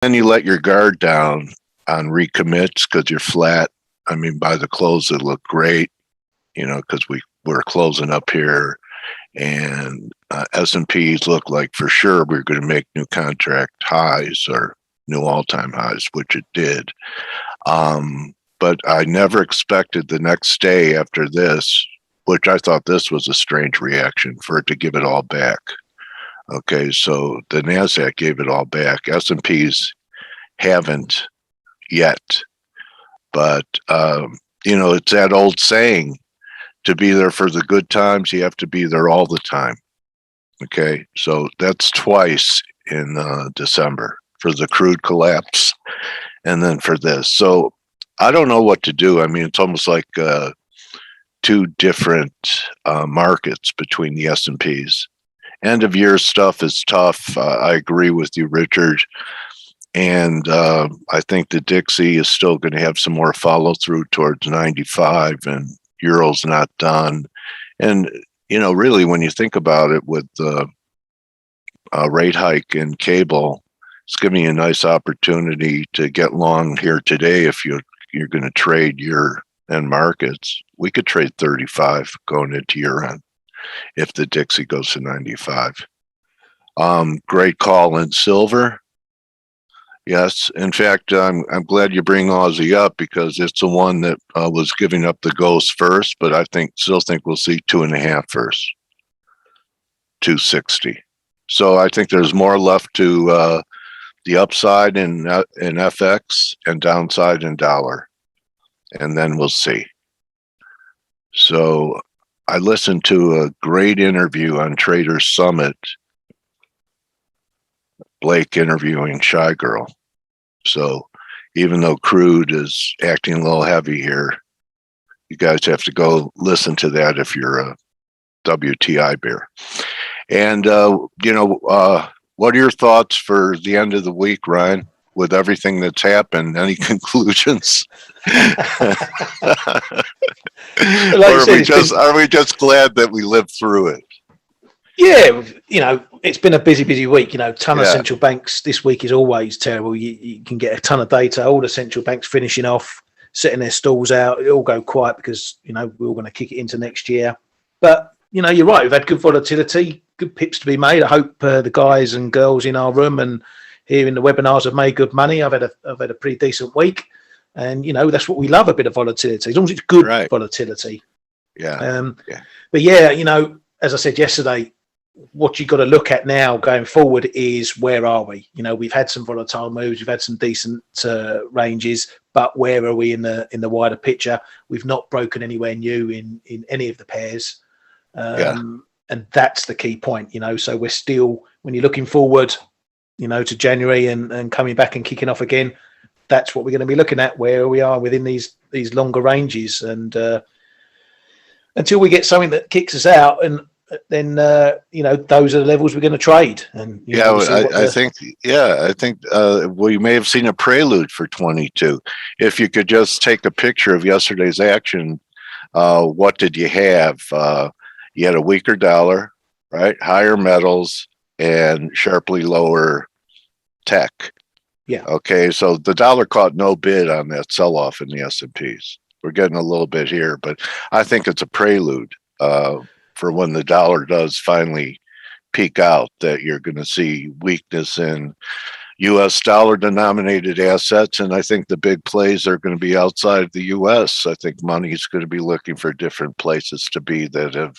then you let your guard down on recommits because you're flat. I mean, by the close, it looked great, because we're closing up here, and S&Ps look like for sure we're going to make new contract highs or new all-time highs, which it did. But I never expected the next day after this, which I thought this was a strange reaction, for it to give it all back. Okay, so the NASDAQ gave it all back. S&Ps haven't yet. But, it's that old saying, to be there for the good times, you have to be there all the time. Okay, so that's twice in December, for the crude collapse and then for this. So I don't know what to do. I mean, it's almost like two different markets between the S&Ps. End of year stuff is tough. I agree with you, Richard. And I think the Dixie is still going to have some more follow through towards 95, and Euro's not done. And, really, when you think about it, with the rate hike in cable, it's giving you a nice opportunity to get long here today. If you're going to trade your end markets, we could trade 35 going into year end if the Dixie goes to 95. Great call in silver. Yes, in fact, I'm glad you bring Aussie up, because it's the one that was giving up the ghost first, but I still think we'll see 2.5 first, 260. So I think there's more left to the upside in FX and downside in dollar, and then we'll see. So I listened to a great interview on Trader Summit, Blake interviewing Shy Girl. So even though crude is acting a little heavy here, you guys have to go listen to that if you're a WTI bear. And, what are your thoughts for the end of the week, Ryan, with everything that's happened? Any conclusions? Are we just glad that we lived through it? Yeah, it's been a busy week. Ton of central banks. This week is always terrible. You can get a ton of data. All the central banks finishing off, setting their stalls out. It all go quiet because, we're all going to kick it into next year. But, you're right. We've had good volatility, good pips to be made. I hope the guys and girls in our room and here in the webinars have made good money. I've had a pretty decent week. And, that's what we love, a bit of volatility, as long as it's good volatility. Yeah. But yeah, as I said yesterday, what you've got to look at now going forward is, where are we? We've had some volatile moves, we've had some decent ranges, but where are we in the wider picture? We've not broken anywhere new in any of the pairs, and that's the key point. So we're still, when you're looking forward, to January and coming back and kicking off again, that's what we're going to be looking at, where we are within these longer ranges, and until we get something that kicks us out, and then those are the levels we're going to trade. And I think we may have seen a prelude for 22. If you could just take a picture of yesterday's action, what did you have? You had a weaker dollar, right? Higher metals and sharply lower tech. Yeah. Okay, so the dollar caught no bid on that sell-off in the S&Ps. We're getting a little bit here, but I think it's a prelude for when the dollar does finally peak out, that you're going to see weakness in U.S. dollar denominated assets. And I think the big plays are going to be outside the U.S. I think money is going to be looking for different places to be that have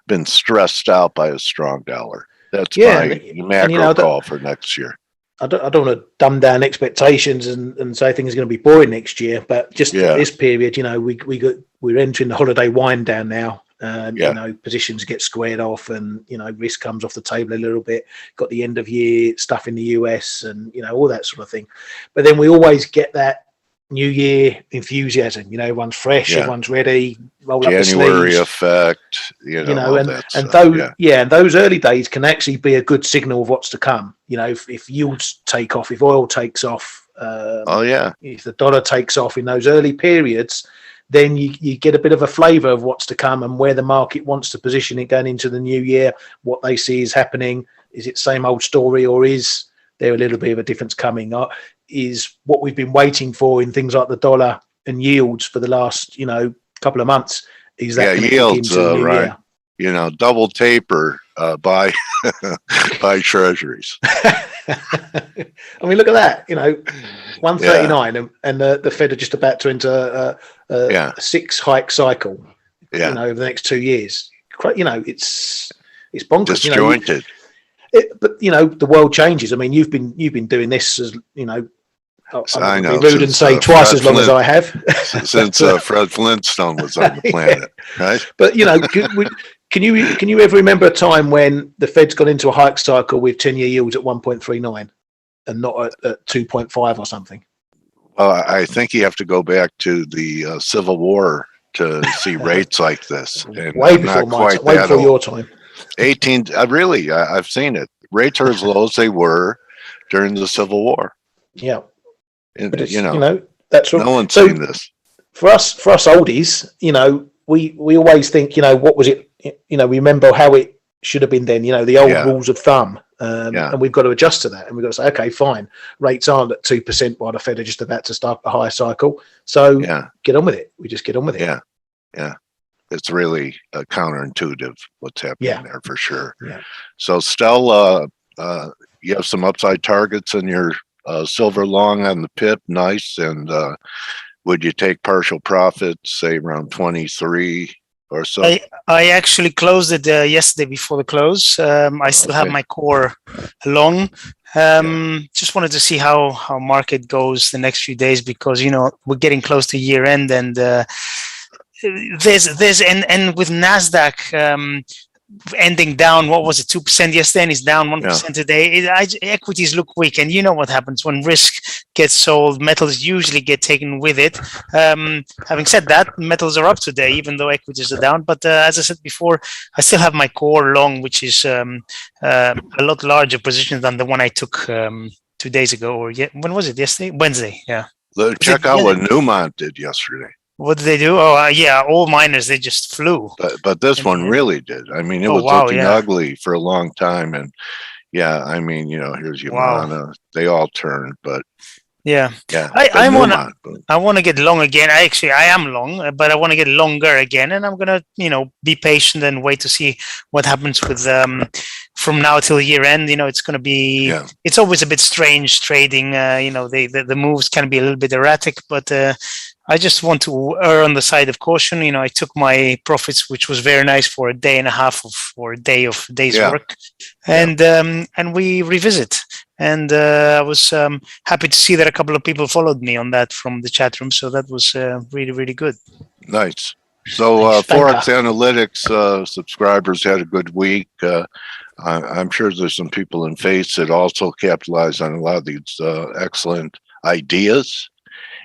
been stressed out by a strong dollar. That's my macro call for next year. I don't want to dumb down expectations and say things are going to be boring next year, but just this period, we're entering the holiday wind down now. Positions get squared off, and risk comes off the table a little bit. Got the end of year stuff in the US, and all that sort of thing. But then we always get that New Year enthusiasm. Everyone's fresh, everyone's ready. Roll up the sleeves. January effect, and those early days can actually be a good signal of what's to come. If yields take off, if oil takes off, if the dollar takes off in those early periods, then you get a bit of a flavour of what's to come and where the market wants to position it going into the new year, what they see is happening. Is it same old story, or is there a little bit of a difference coming is what we've been waiting for in things like the dollar and yields for the last, couple of months. Is that going to kick into the new right. year? Double taper by by treasuries. I mean, look at that. 139, and the Fed are just about to enter a 6 hike cycle. Over the next 2 years. It's bonkers. Disjointed. But the world changes. I mean, you've been doing this as I know. Be rude and say twice as long as I have. Since Fred Flintstone was on the planet, right? But can you ever remember a time when the Fed's gone into a hike cycle with 10-year yields at 1.39 and not at 2.5 or something? Well, I think you have to go back to the Civil War to see rates like this. And way before your time. 18. I've seen it. Rates are as low as they were during the Civil War. Yeah. And, that's what, no one's seen this. For us oldies, we always think, what was it? We remember how it should have been then. The old rules of thumb, and we've got to adjust to that. And we've got to say, okay, fine, rates aren't at 2% while the Fed are just about to start a higher cycle. So get on with it. We just get on with it. Yeah. It's really counterintuitive what's happening there for sure. Yeah. So Stel, you have some upside targets in your silver long on the pip. Nice. And would you take partial profits, say around 23 or so? I actually closed it yesterday before the close. I still have my core long. Just wanted to see how market goes the next few days, because we're getting close to year end, and there's and with Nasdaq ending down, what was it, 2% yesterday, and it's down 1% today. Equities look weak, and you know what happens when risk gets sold. Metals usually get taken with it. Having said that, metals are up today, even though equities are down. But as I said before, I still have my core long, which is a lot larger position than the one I took 2 days ago, or when was it? Yesterday, Wednesday. Yeah. Check out what Newmont did yesterday. What did they do? Oh, all miners, they just flew. But this one really did. I mean, it was looking ugly for a long time. And here's Yamana. They all turned, but I want to get long again. I am long, but I want to get longer again. And I'm going to, be patient and wait to see what happens with from now till year end. It's going to be, it's always a bit strange trading. The moves can be a little bit erratic, but I just want to err on the side of caution. I took my profits, which was very nice for a day and a half or a day's work, and we revisit. And I was happy to see that a couple of people followed me on that from the chat room. So that was really, really good. Nice. So ForexAnalytix subscribers had a good week. I'm sure there's some people in F.A.C.E that also capitalized on a lot of these excellent ideas.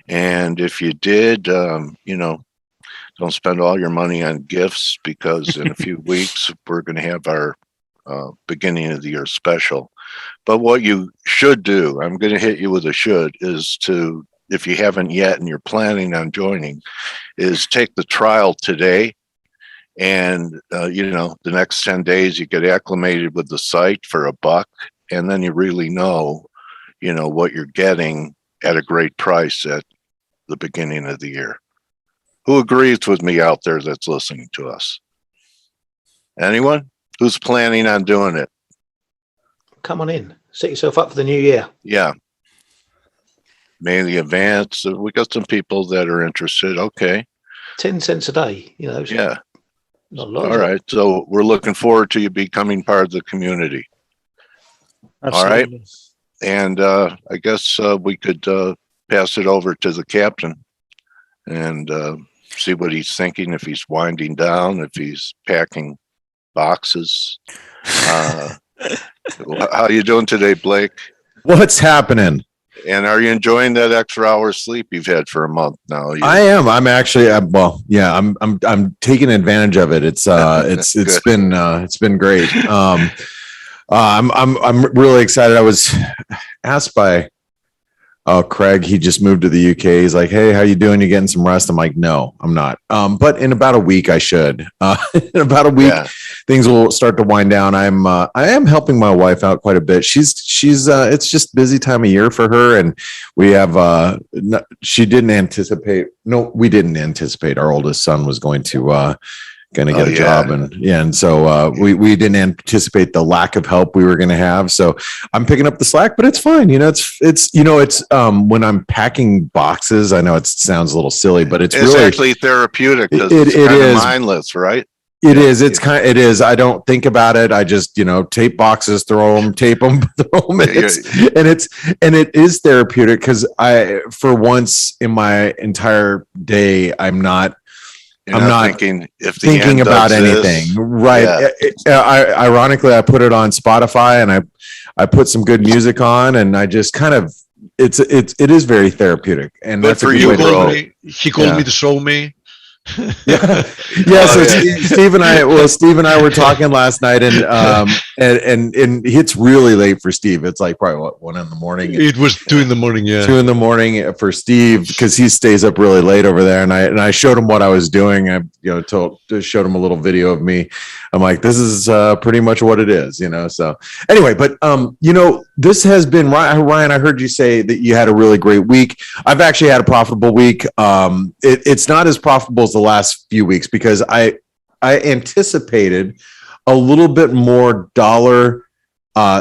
And if you did, don't spend all your money on gifts, because in a few weeks, we're going to have our beginning of the year special. But what you should do, I'm going to hit you with a should, is to, if you haven't yet and you're planning on joining, is take the trial today. And, the next 10 days, you get acclimated with the site for $1, and then you really know, what you're getting at a great price at the beginning of the year. Who agrees with me out there that's listening to us? Anyone who's planning on doing it? Come on in. Set yourself up for the new year. Yeah. Mainly advance. We got some people that are interested. Okay. 10 cents a day, Yeah. Not a lot. All right. So we're looking forward to you becoming part of the community. Absolutely. All right. And I guess we could pass it over to the captain and see what he's thinking, if he's winding down, if he's packing boxes. How you doing today, Blake? What's happening? And are you enjoying that extra hour of sleep you've had for a month now? I am. I'm actually. I'm taking advantage of it. It's been great. I'm really excited. I was asked by oh, Craig, he just moved to the UK. He's like, hey, how you doing? You getting some rest? I'm like, no, I'm not. But in about a week, I should. In about a week, things will start to wind down. I am helping my wife out quite a bit. She's it's just busy time of year for her, and we have she didn't anticipate. No, we didn't anticipate our oldest son was going to get a job, and so we didn't anticipate the lack of help we were going to have. So I'm picking up the slack, but it's fine. It's when I'm packing boxes. I know it sounds a little silly, but it's really actually therapeutic. It is mindless, right? It is. It is. I don't think about it. I just, tape boxes, tape them, throw them. It is therapeutic because for once in my entire day, I'm not thinking about anything. Right. Ironically, I put it on Spotify and I put some good music on, and I just kind of, it is very therapeutic. And that's for you. He called me to show me. So Steve and I were talking last night, and it's really late for Steve. It's like probably 1 a.m. It was 2 a.m. 2 a.m. for Steve, because he stays up really late over there. And I showed him what I was doing. I showed him a little video of me. I'm like, this is pretty much what it is, So anyway, but this has been Ryan. I heard you say that you had a really great week. I've actually had a profitable week. It's not as profitable as the last few weeks because I anticipated a little bit more dollar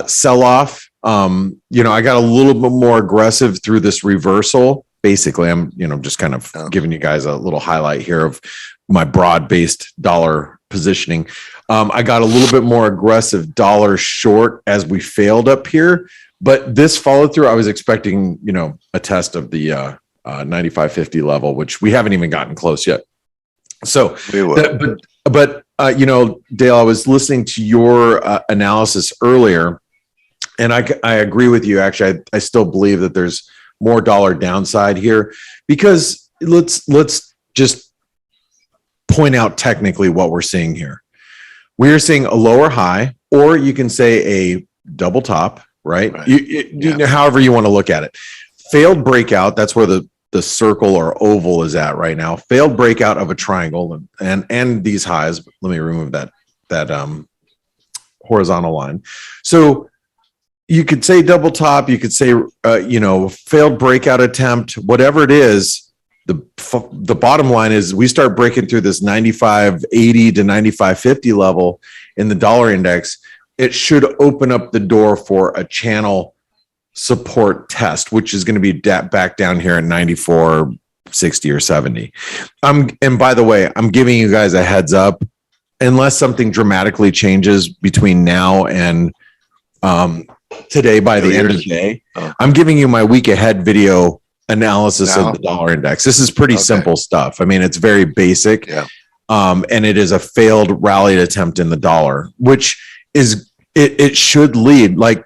sell off. I got a little bit more aggressive through this reversal. Basically, I'm just kind of giving you guys a little highlight here of my broad-based dollar positioning. I got a little bit more aggressive dollar short as we failed up here, but this followed through. I was expecting, a test of the 95.50 level, which we haven't even gotten close yet. So, but Dale, I was listening to your analysis earlier, and I agree with you. Actually, I still believe that there's more dollar downside here, because let's just point out technically what we're seeing here. We are seeing a lower high, or you can say a double top, right? However you want to look at it. Failed breakout. That's where the circle or oval is at right now. Failed breakout of a triangle and these highs. Let me remove that horizontal line. So you could say double top. You could say failed breakout attempt. Whatever it is, the bottom line is we start breaking through this 95.80 to 95.50 level in the dollar index. It should open up the door for a channel support test, which is going to be back down here at 94.60 or 70. And by the way, I'm giving you guys a heads up, unless something dramatically changes between now and today by the end of the day, I'm giving you my week ahead video analysis of the dollar index. This is pretty simple stuff. I mean, it's very basic. And it is a failed rallied attempt in the dollar, which is it should lead, like,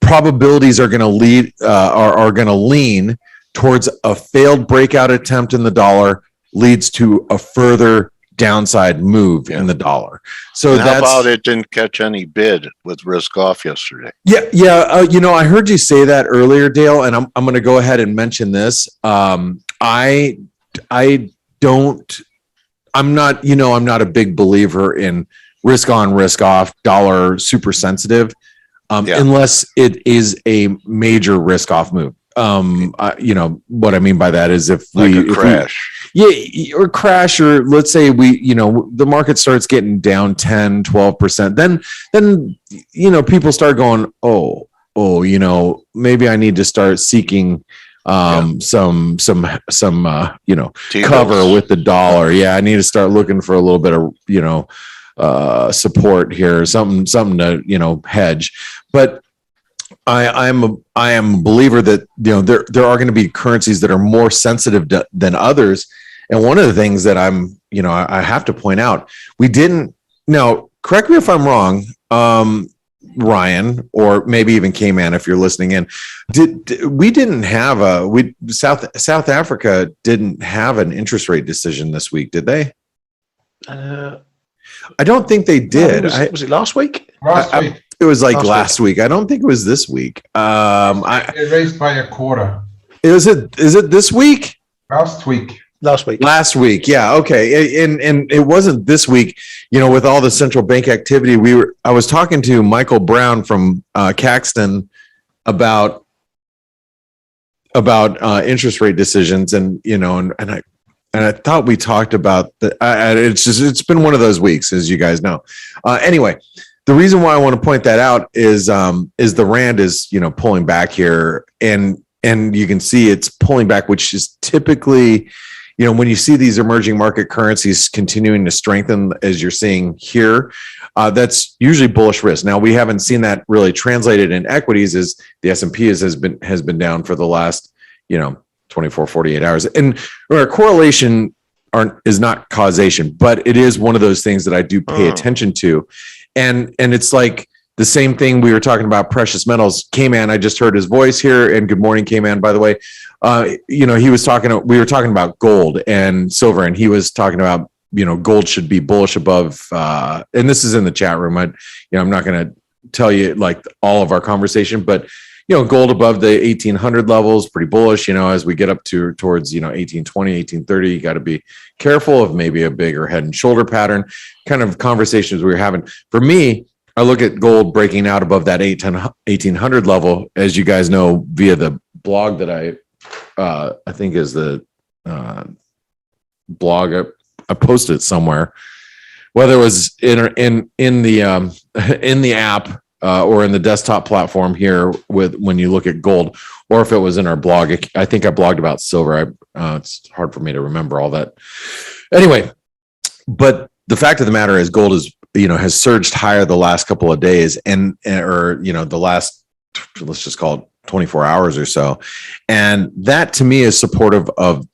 probabilities are going to lead are going to lean towards a failed breakout attempt in the dollar leads to a further downside move in the dollar. So how about it didn't catch any bid with risk off yesterday? I heard you say that earlier, Dale, and I'm going to go ahead and mention this. I'm not a big believer in risk on, risk off, dollar super sensitive. Unless it is a major risk off move. What I mean by that is if we crash. Or crash, or let's say the market starts getting down 10, 12%, then people start going, maybe I need to start seeking some cover with the dollar. I need to start looking for a little bit of support here, something to hedge. But I am a believer that there are going to be currencies that are more sensitive than others. And one of the things that I have to point out, we didn't. Now, correct me if I'm wrong, Ryan, or maybe even K-Man, if you're listening in. South Africa didn't have an interest rate decision this week, did they? I don't think they did. Was it last week? Last week. It was like last week. I don't think it was this week. It raised by a quarter. Is it this week? Last week. Last week, yeah, okay, and it wasn't this week. With all the central bank activity, I was talking to Michael Brown from Caxton about interest rate decisions, and I thought we talked about that. It's been one of those weeks, as you guys know. Anyway, the reason why I want to point that out is the rand is pulling back here, and you can see it's pulling back, which is typically. When you see these emerging market currencies continuing to strengthen, as you're seeing here, that's usually bullish risk. Now, we haven't seen that really translated in equities, as the S&P has been down for the last 24, 48 hours. And correlation is not causation, but it is one of those things that I do pay attention to. And it's like the same thing we were talking about precious metals. K-Man, I just heard his voice here, and good morning, K-Man, by the way. We were talking about gold and silver, and he was talking about, gold should be bullish above, and this is in the chat room. I'm not going to tell you like all of our conversation, but, gold above the 1800 levels, pretty bullish, as we get up towards, 1820, 1830, you got to be careful of maybe a bigger head and shoulder pattern kind of conversations we were having. For me, I look at gold breaking out above that 1800 level, as you guys know, via the blog that I think is the blog. I posted it somewhere, whether it was in the app or in the desktop platform here when you look at gold, or if it was in our blog. I think I blogged about silver. It's hard for me to remember all that. Anyway, but the fact of the matter is, gold is has surged higher the last couple of days, the last, let's just call it 24 hours or so. And that to me is supportive of,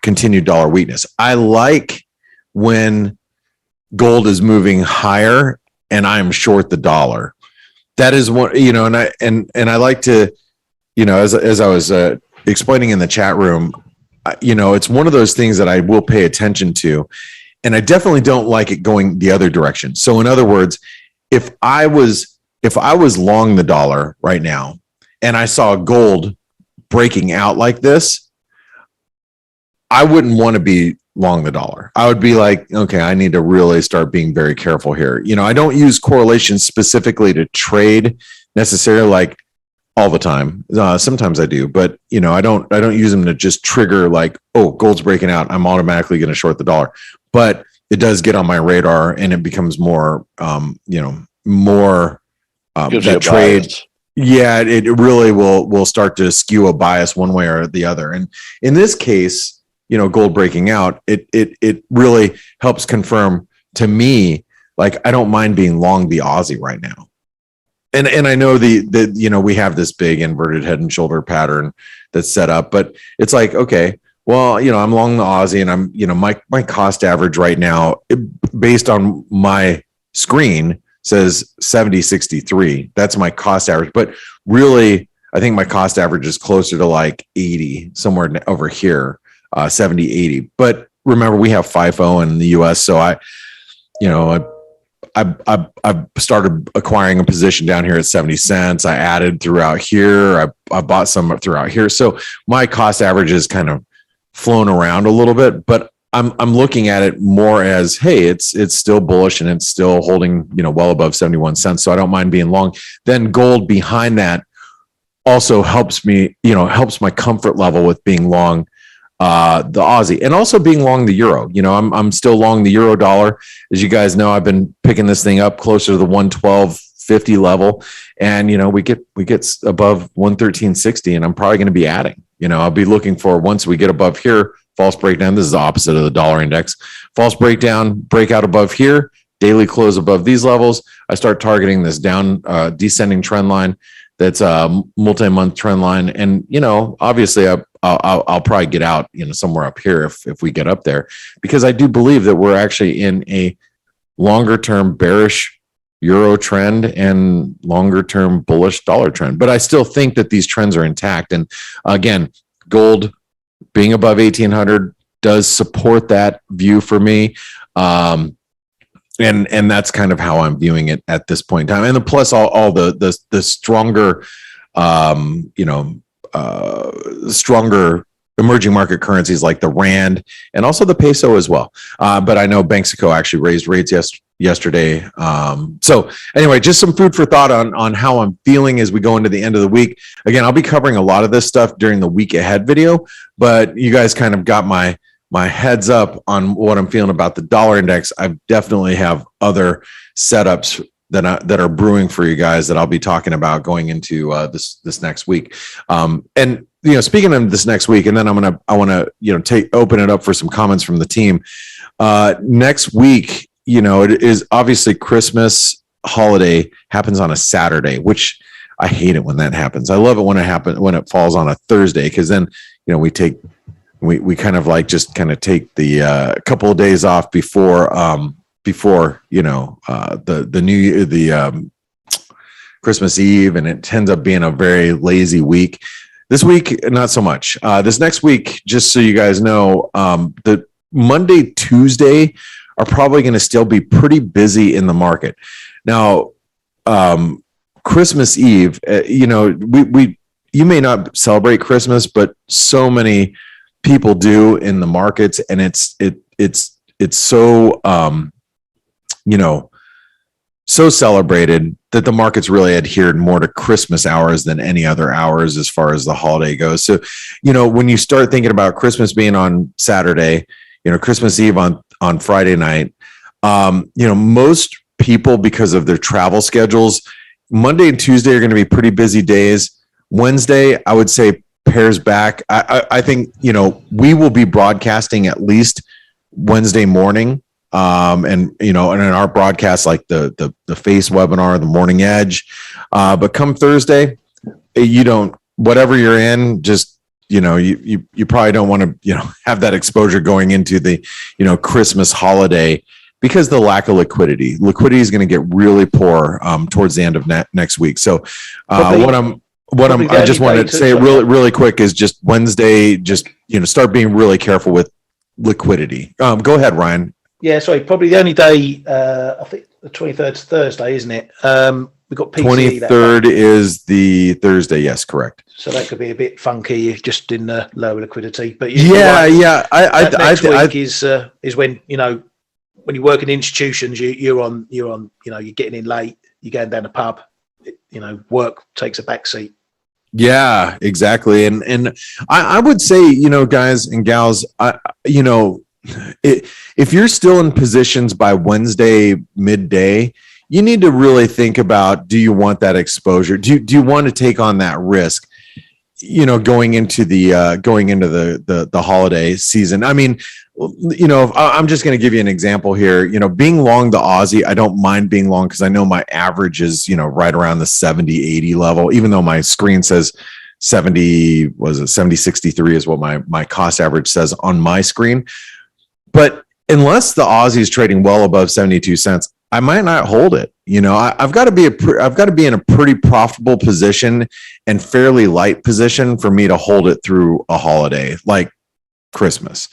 continued dollar weakness. I like when gold is moving higher and I'm short the dollar. That is one, and I like to, as I was explaining in the chat room, it's one of those things that I will pay attention to. And I definitely don't like it going the other direction. So in other words, if I was long the dollar right now and I saw gold breaking out like this, I wouldn't want to be long the dollar. I would be like, okay, I need to really start being very careful here. I don't use correlation specifically to trade necessarily, like all the time. Sometimes I do, but I don't use them to just trigger like, oh, gold's breaking out, I'm automatically going to short the dollar. But it does get on my radar, and it becomes more, more that trade. Bias. Yeah, it really will start to skew a bias one way or the other. And in this case, gold breaking out, it really helps confirm to me, like, I don't mind being long the Aussie right now. And I know we have this big inverted head and shoulder pattern that's set up, but it's like, okay, well, I'm long the Aussie, and I'm, my cost average right now, based on my screen, says 70.63. That's my cost average. But really, I think my cost average is closer to like 80, somewhere over here, 70, 80. But remember, we have FIFO in the US. So I started acquiring a position down here at 70 cents. I added throughout here. I bought some throughout here. So my cost average is kind of flown around a little bit, but I'm looking at it more as, hey, it's still bullish and it's still holding, well above 71 cents. So I don't mind being long. Then gold behind that also helps me, helps my comfort level with being long the Aussie, and also being long the euro. I'm still long the euro dollar. As you guys know, I've been picking this thing up closer to the 112.50 level, and we get above 113.60, and I'm probably going to be adding. I'll be looking for, once we get above here, false breakdown. This is the opposite of the dollar index. False breakdown, breakout above here, daily close above these levels. I start targeting this down descending trend line. That's a multi-month trend line, and obviously I'll probably get out, somewhere up here if we get up there, because I do believe that we're actually in a longer term bearish euro trend and longer term bullish dollar trend. But I still think that these trends are intact. And again, gold being above 1800 does support that view for me. And that's kind of how I'm viewing it at this point in time. And plus all the stronger, stronger emerging market currencies like the rand and also the peso as well. But I know Banxico actually raised rates yesterday. So anyway, just some food for thought on how I'm feeling as we go into the end of the week. Again, I'll be covering a lot of this stuff during the week ahead video, but you guys kind of got my heads up on what I'm feeling about the dollar index. I definitely have other setups that are brewing for you guys that I'll be talking about going into this next week. And speaking of this next week, and then I want to open it up for some comments from the team. Next week, it is obviously Christmas holiday happens on a Saturday, which I hate it when that happens. I love it when it falls on a Thursday, because then we take we kind of like just kind of take the couple of days off before the New Year, the Christmas Eve, and it ends up being a very lazy week. This week, not so much. This next week, just so you guys know, the Monday, Tuesday are probably going to still be pretty busy in the market. Now, Christmas Eve, you may not celebrate Christmas, but so many people do in the markets, and it's so so celebrated that the market's really adhered more to Christmas hours than any other hours as far as the holiday goes. So, when you start thinking about Christmas being on Saturday, Christmas Eve on Friday night, most people, because of their travel schedules, Monday and Tuesday are going to be pretty busy days. Wednesday, I would say, pairs back. I think, we will be broadcasting at least Wednesday morning. And in our broadcast, like the F.A.C.E webinar, the Morning Edge, but come Thursday, whatever you're in, just, you probably don't want to, have that exposure going into the, Christmas holiday, because the lack of liquidity is going to get really poor, towards the end of next week. So, I just wanted to say really quick is just Wednesday, just, start being really careful with liquidity. Go ahead, Ryan. Yeah, sorry, probably the only day, I think the 23rd is Thursday, isn't it? We've got PCE. 23rd is the Thursday, yes, correct. So that could be a bit funky, just in the lower liquidity. But next week is when, when you work in institutions, you're getting in late, you're going down the pub, work takes a back seat. Yeah, exactly. And I would say, guys and gals, if you're still in positions by Wednesday midday, you need to really think about, do you want that exposure? Do you want to take on that risk, going into the holiday season? I mean, I'm just going to give you an example here. Being long the Aussie, I don't mind being long, because I know my average is, right around the 70-80 level, even though my screen says 70-63 is what my cost average says on my screen. But unless the Aussie is trading well above 72 cents, I might not hold it. I've got to be in a pretty profitable position and fairly light position for me to hold it through a holiday like Christmas.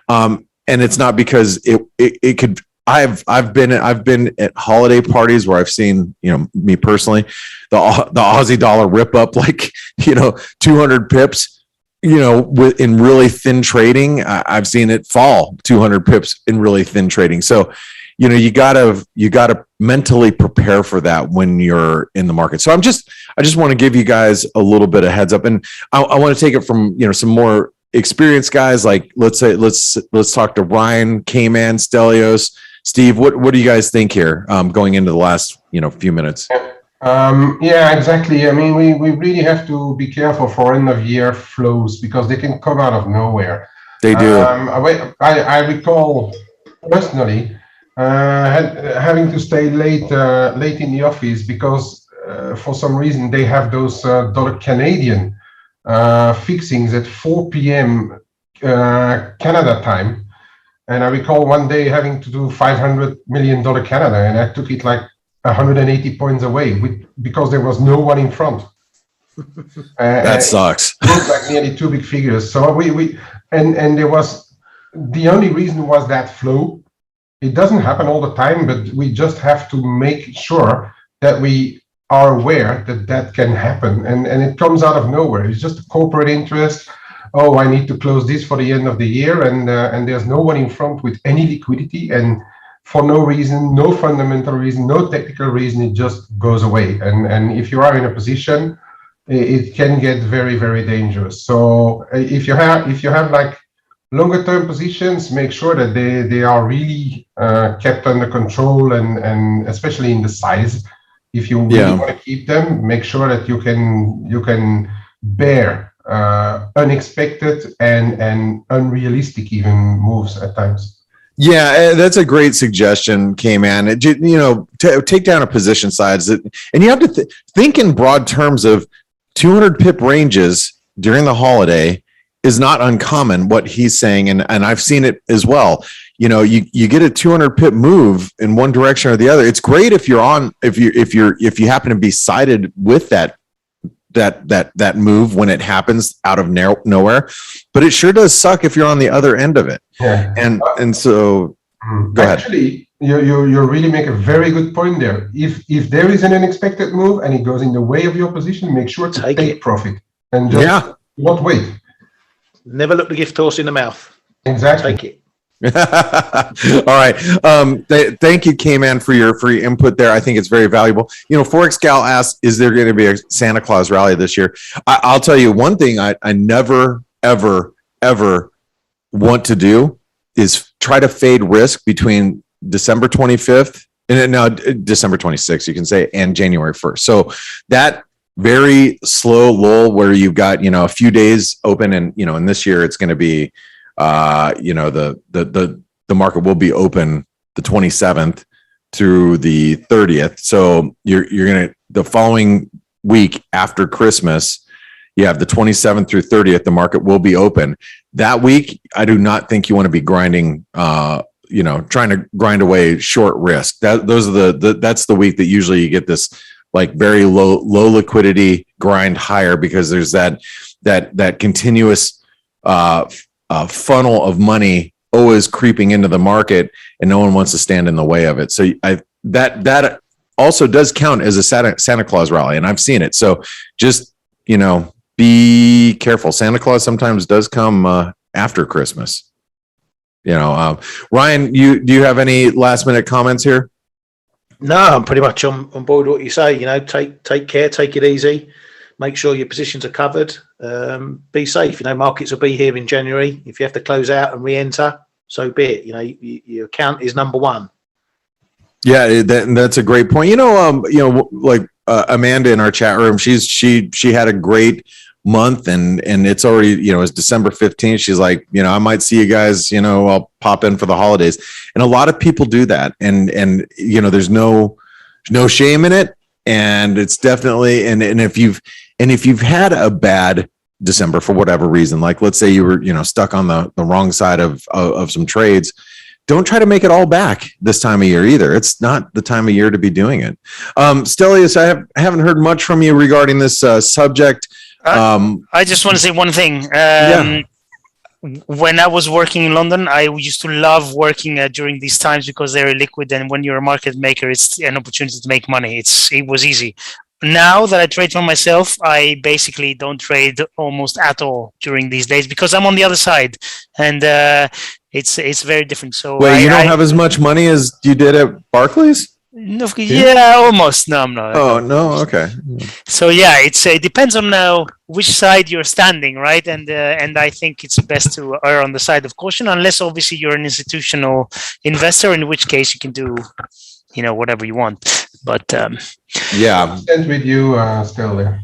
And it's not because it could. I've been at holiday parties where I've seen, me personally, the Aussie dollar rip up like 200 pips. In really thin trading. I've seen it fall 200 pips in really thin trading. So, you gotta mentally prepare for that when you're in the market. So I just want to give you guys a little bit of heads up, and I want to take it from, some more experienced guys. Like, let's talk to Ryan, K-Man, Stelios, Steve. What do you guys think here, going into the last, few minutes? Yeah, exactly. I mean, we really have to be careful for end of year flows, because they can come out of nowhere. They do. I recall personally having to stay late in the office because for some reason they have those dollar Canadian fixings at 4 p.m. Canada time, and I recall one day having to do $500 million Canada, and I took it like 180 points away because there was no one in front. That sucks. It looked like nearly two big figures. So and there was, the only reason was that flow. It doesn't happen all the time, but we just have to make sure that we are aware that that can happen, and it comes out of nowhere. It's just a corporate interest. Oh, I need to close this for the end of the year, and there's no one in front with any liquidity, and for no reason, no fundamental reason, no technical reason, it just goes away. And if you are in a position, it can get very, very dangerous. So if you have like longer term positions, make sure that they are really kept under control, and especially in the size. If you really want to keep them, make sure that you can bear unexpected and unrealistic even moves at times. Yeah, that's a great suggestion, K-Man. Take down a position size, and you have to think in broad terms of 200 pip ranges during the holiday is not uncommon. What he's saying, and I've seen it as well. You get a 200 pip move in one direction or the other. It's great if you happen to be sided with that move when it happens out of nowhere, but it sure does suck if you're on the other end of it. Yeah. And so go ahead. Actually, you really make a very good point there. If there is an unexpected move and it goes in the way of your position, make sure to take profit and just not wait. Never look the gift horse in the mouth. Exactly. Take it. All right. Thank you, K-Man, for your input there. I think it's very valuable. Forex Gal asked, is there going to be a Santa Claus rally this year? I'll tell you one thing I never, ever, ever want to do is try to fade risk between December 25th and now December 26th, you can say, and January 1st. So that very slow lull where you've got, a few days open, and, and this year it's going to be, the market will be open the 27th through the 30th. So you're going to, the following week after Christmas, you have the 27th through 30th, the market will be open. That week, I do not think you want to be grinding, trying to grind away short risk. That's the week that usually you get this like very low liquidity grind higher, because there's that continuous funnel of money always creeping into the market, and no one wants to stand in the way of it. So that also does count as a Santa Claus rally, and I've seen it. So just be careful. Santa Claus sometimes does come after Christmas. Ryan, do you have any last minute comments here? No, I'm pretty much on board with what you say. Take care, take it easy, make sure your positions are covered. Be safe. Markets will be here in January. If you have to close out and re-enter, so be it. Your account is number one. Yeah, that's a great point. Amanda in our chat room, she had a great month, and it's already, it's December 15th. She's like, I might see you guys, I'll pop in for the holidays. And a lot of people do that. And there's no shame in it. And it's definitely, and if you've had a bad December for whatever reason, like let's say you were, stuck on the wrong side of some trades, don't try to make it all back this time of year either. It's not the time of year to be doing it. Stelius, I haven't heard much from you regarding this subject. I just want to say one thing. When I was working in London, I used to love working during these times because they're liquid, and when you're a market maker, it's an opportunity to make money. It was easy. Now that I trade for myself, I basically don't trade almost at all during these days because I'm on the other side, and it's very different. So wait, you don't have as much money as you did at Barclays? No, yeah, almost. No, I'm not. Oh, no, okay. So yeah, it depends on which side you're standing, right? And I think it's best to err on the side of caution, unless obviously you're an institutional investor, in which case you can do, whatever you want. But yeah, stand with you, Stel there.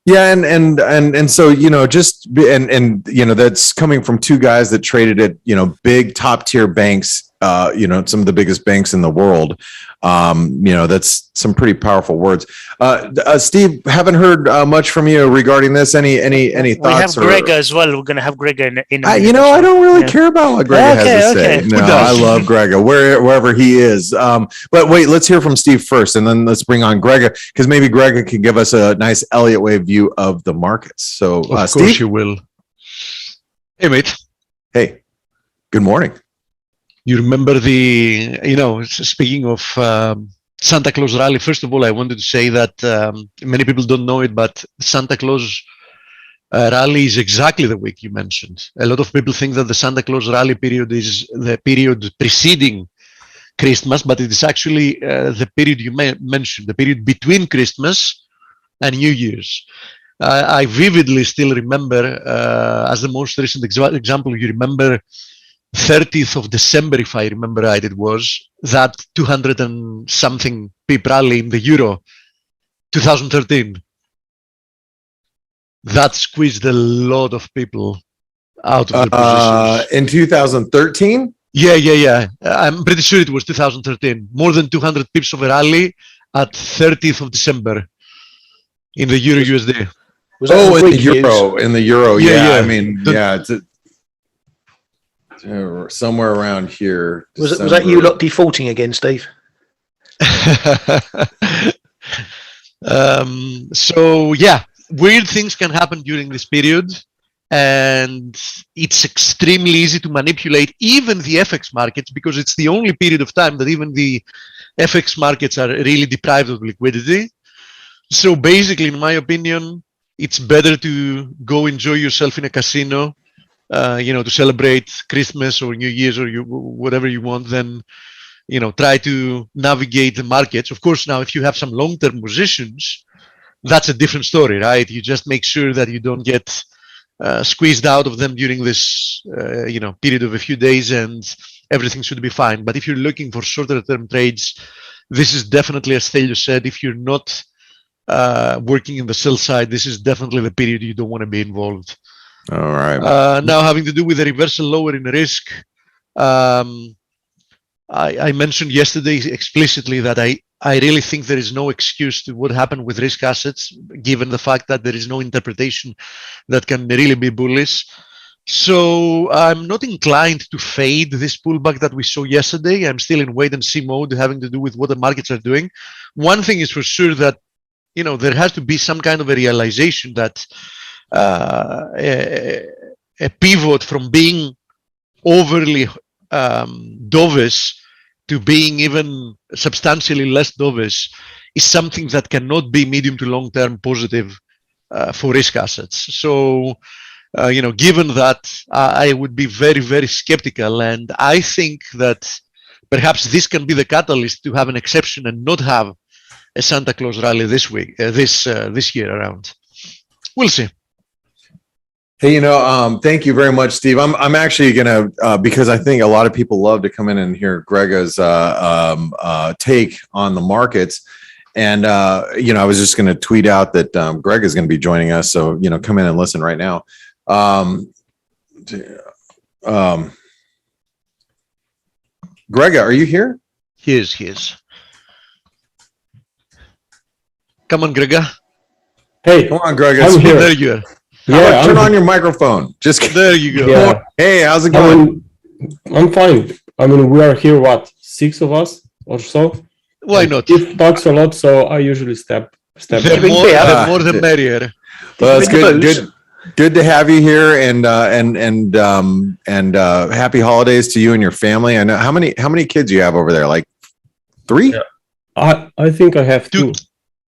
Yeah, and so that's coming from two guys that traded at big top tier banks. Some of the biggest banks in the world. That's some pretty powerful words. Steve, haven't heard much from you regarding this. Any thoughts? We have Grega as well. We're going to have Grega in I don't really care about what Grega has to say. No, I love Grega wherever he is. But wait, let's hear from Steve first, and then let's bring on Grega, because maybe Grega can give us a nice Elliot Wave view of the markets. So, of course Steve, you will. Hey, mate. Hey, good morning. You remember speaking of Santa Claus rally. First of all, I wanted to say that many people don't know it, but Santa Claus rally is exactly the week you mentioned. A lot of people think that the Santa Claus rally period is the period preceding Christmas, but it is actually the period you mentioned, the period between Christmas and New Year's. I vividly still remember, as the most recent example, you remember 30th of December, if I remember right, it was that 200 and something pip rally in the Euro, 2013. That squeezed a lot of people out of their positions. In 2013? Yeah. I'm pretty sure it was 2013. More than 200 pips of a rally at 30th of December in the Euro USD. Was that Oh, the in the Greek Euro, news? in the Euro. Yeah, Yeah, yeah. I mean, yeah, it's somewhere around here. Was that you lot defaulting again, Steve? So yeah, weird things can happen during this period, and it's extremely easy to manipulate even the FX markets, because it's the only period of time that even the FX markets are really deprived of liquidity. So basically, in my opinion, it's better to go enjoy yourself in a casino, to celebrate Christmas or New Year's or whatever you want, than try to navigate the markets. Of course, now if you have some long-term positions, that's a different story, right? You just make sure that you don't get squeezed out of them during this period of a few days, and everything should be fine. But if you're looking for shorter-term trades, this is definitely, as Stel said, if you're not working in the sell side, this is definitely the period you don't want to be involved. All right. Now, having to do with the reversal lower in risk, I mentioned yesterday explicitly that I really think there is no excuse to what happened with risk assets, given the fact that there is no interpretation that can really be bullish. So I'm not inclined to fade this pullback that we saw yesterday. I'm still in wait and see mode, having to do with what the markets are doing. One thing is for sure that there has to be some kind of a realization that a pivot from being overly dovish to being even substantially less dovish is something that cannot be medium to long term positive for risk assets. So, given that, I would be very, very skeptical, and I think that perhaps this can be the catalyst to have an exception and not have a Santa Claus rally this week, this year around. We'll see. Hey, thank you very much, Steve. I'm actually gonna because I think a lot of people love to come in and hear Grega's take on the markets, and I was just gonna tweet out that Greg is gonna be joining us, so come in and listen right now. Grega, are you here? He is. Come on, Grega. Hey, Come on, Grega. I'm here. There you are. Yeah, Turn on your microphone. Just There you go. Yeah. Hey, how's it going? I'm fine. We are here, 6 of us or so? Why not? Steve talks a lot, so I usually step The back. more the merrier. Well, it's Bring the good. booze. Good to have you here, and happy holidays to you and your family. I know how many kids you have over there? Like 3? Yeah. I think I have two.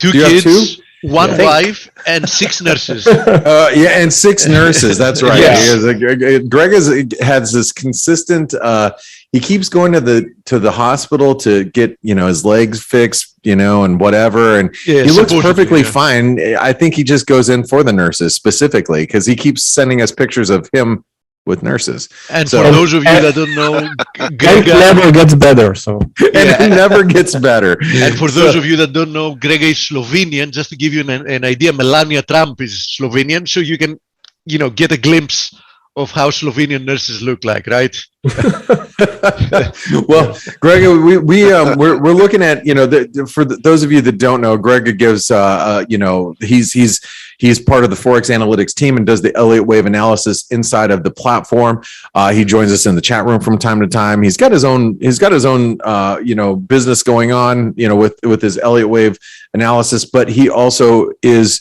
Two Do you have kids, one Yeah. wife, and 6 nurses. Yeah, and 6 nurses. That's right. Yes. Greg has this consistent. He keeps going to the hospital to get his legs fixed, and whatever, and Yeah, he looks supposedly, perfectly yeah. fine. I think he just goes in for the nurses specifically because he keeps sending us pictures of him with nurses. And So- for those of you that don't know, And Grega, never gets better, so. And it never gets better. and for those of you that don't know, Grega is Slovenian. Just to give you an idea, Melania Trump is Slovenian, so you can, get a glimpse of how Slovenian nurses look like, right? Well, Greg, we're looking at for those of you that don't know, Greg gives he's part of the Forexanalytix team and does the Elliot Wave analysis inside of the platform. He joins us in the chat room from time to time. He's got his own business going on with his Elliot Wave analysis, but he also is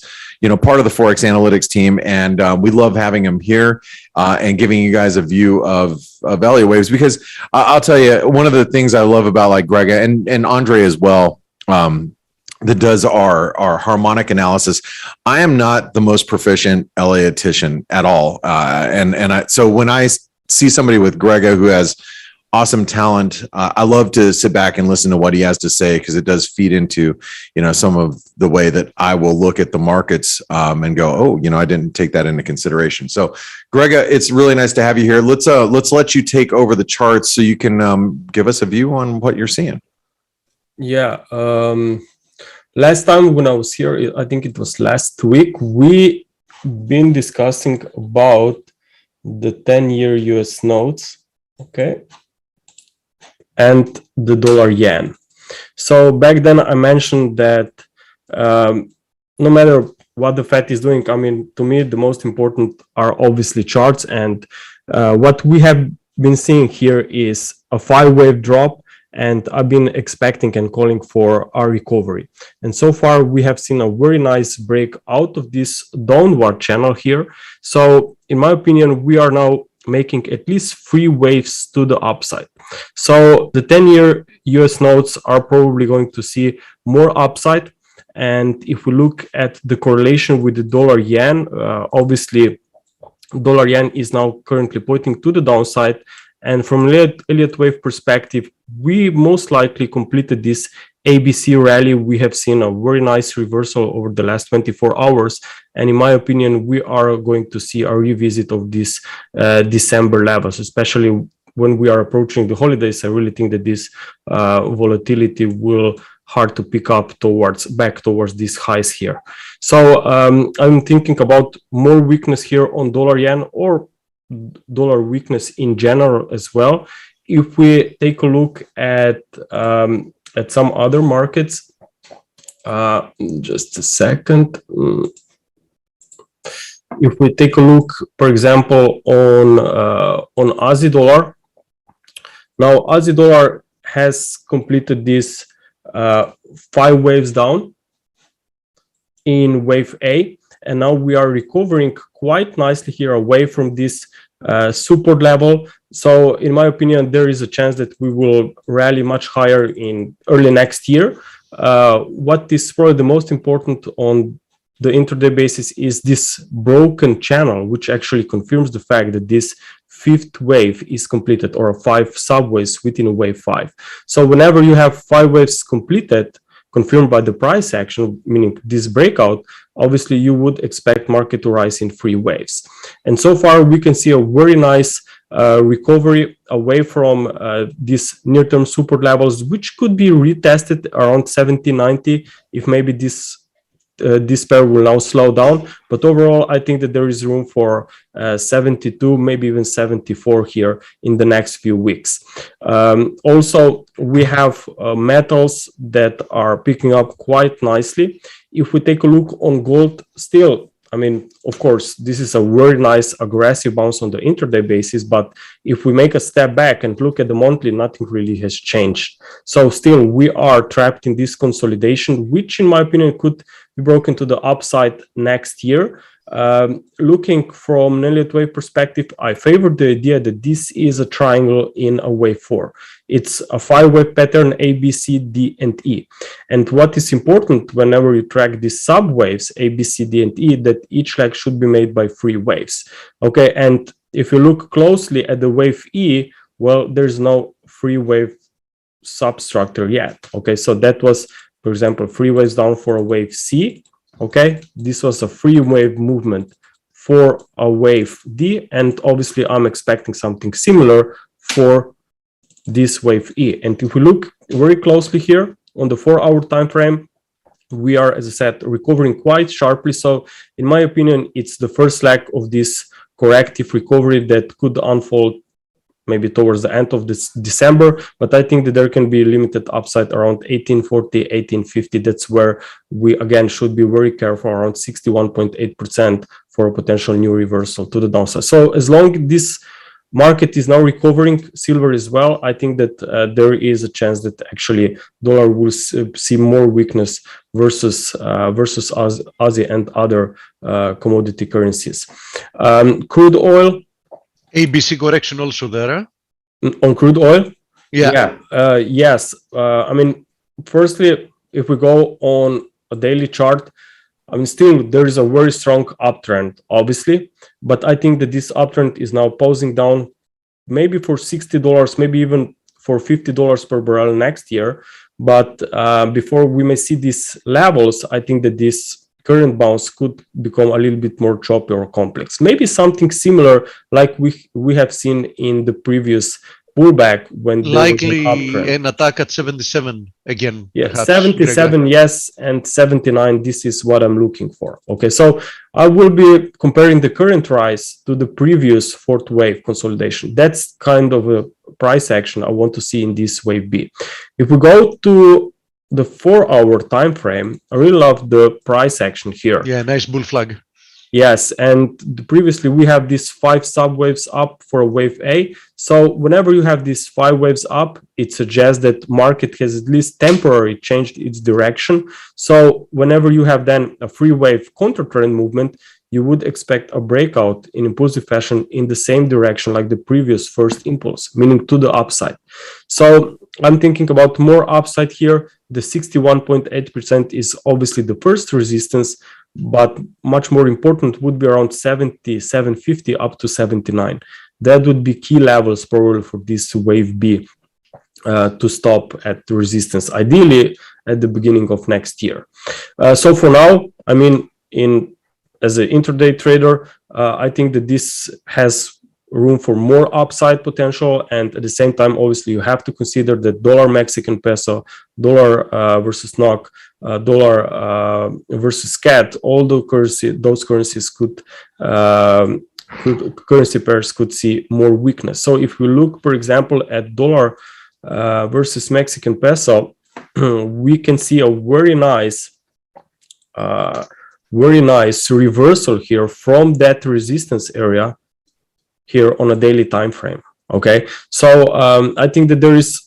part of the Forexanalytix team, and we love having him here and giving you guys a view of Elliot Waves, because I'll tell you, one of the things I love about like Grega and Andre as well, that does our harmonic analysis. I am not the most proficient Elliotician at all, so when I see somebody with Grega who has awesome talent, I love to sit back and listen to what he has to say, because it does feed into some of the way that I will look at the markets and go, oh, I didn't take that into consideration. So Grega, it's really nice to have you here. Let's let you take over the charts so you can give us a view on what you're seeing. Yeah. Last time when I was here, I think it was last week, we been discussing about the 10-year US notes, okay, and the dollar yen. So back then I mentioned that no matter what the Fed is doing, I mean, to me, the most important are obviously charts. And what we have been seeing here is a 5-wave drop. And I've been expecting and calling for a recovery. And so far, we have seen a very nice break out of this downward channel here. So in my opinion, we are now making at least 3 waves to the upside. So the 10-year US notes are probably going to see more upside. And if we look at the correlation with the dollar yen, obviously dollar yen is now currently pointing to the downside. And from Elliot Wave perspective, we most likely completed this ABC rally. We have seen a very nice reversal over the last 24 hours. And in my opinion, we are going to see a revisit of these December levels, especially when we are approaching the holidays. I really think that this volatility will hard to pick up back towards these highs here. So I'm thinking about more weakness here on dollar yen or dollar weakness in general as well. If we take a look at some other markets, just a second. If we take a look, for example, on Aussie dollar, now Aussie dollar has completed this 5 waves down in wave A, and now we are recovering quite nicely here away from this support level. So in my opinion, there is a chance that we will rally much higher in early next year. What is probably the most important on the intraday basis is this broken channel, which actually confirms the fact that this 5th wave is completed, or 5 subwaves within wave 5. So whenever you have 5 waves completed, confirmed by the price action, meaning this breakout, obviously you would expect market to rise in 3 waves. And so far we can see a very nice recovery away from these near-term support levels, which could be retested around 70-90 if maybe this pair will now slow down. But overall, I think that there is room for 72, maybe even 74 here in the next few weeks. Also, we have metals that are picking up quite nicely. If we take a look on gold, still, I mean, of course, this is a very nice aggressive bounce on the intraday basis, but if we make a step back and look at the monthly, nothing really has changed. So still, we are trapped in this consolidation, which in my opinion could be broken to the upside next year. Looking from an Elliot Wave perspective, I favor the idea that this is a triangle in a wave 4. It's a 5-wave pattern, A, B, C, D, and E. And what is important whenever you track these sub-waves, A, B, C, D, and E, that each leg should be made by 3 waves. Okay, and if you look closely at the wave E, well, there's no 3-wave substructure yet. Okay, so that was, for example, 3 waves down for a wave C. Okay, this was a 3-wave movement for a wave D, and obviously I'm expecting something similar for this wave E. And if we look very closely here on the 4-hour time frame, we are, as I said, recovering quite sharply. So in my opinion, it's the first leg of this corrective recovery that could unfold maybe towards the end of this December, but I think that there can be limited upside around 1840, 1850. That's where we again should be very careful, around 61.8% for a potential new reversal to the downside. So as long as this market is now recovering, silver as well, I think that there is a chance that actually dollar will see more weakness versus Aussie and other commodity currencies. Crude oil, ABC correction also there, on crude oil? Yeah. Yes. I mean, firstly, if we go on a daily chart, I mean, still there is a very strong uptrend, obviously, but I think that this uptrend is now pausing down, maybe for $60, maybe even for $50 per barrel next year. But before we may see these levels, I think that this current bounce could become a little bit more choppy or complex. Maybe something similar like we have seen in the previous pullback when likely an attack at 77 again. Yeah, perhaps, 77, Grega. yes, and 79. This is what I'm looking for. Okay, so I will be comparing the current rise to the previous fourth wave consolidation. That's kind of a price action I want to see in this wave B. If we go to the 4-hour time frame, I really love the price action here. Yeah, nice bull flag. Yes, and previously we have these 5 subwaves up for a wave A. So whenever you have these 5 waves up, it suggests that market has at least temporarily changed its direction. So whenever you have then a 3-wave counter trend movement, you would expect a breakout in impulsive fashion in the same direction like the previous first impulse, meaning to the upside. So I'm thinking about more upside here. The 61.8% is obviously the first resistance, but much more important would be around 70, 750 up to 79. That would be key levels probably for this wave B to stop at the resistance, ideally at the beginning of next year. So for now, I mean, as an intraday trader, I think that this has room for more upside potential, and at the same time, obviously, you have to consider that dollar Mexican peso, dollar versus NOK, dollar versus CAD, all those currencies currency pairs could see more weakness. So if we look, for example, at dollar versus Mexican peso, we can see a very nice reversal here from that resistance area here on a daily time frame. Okay, so I think that there is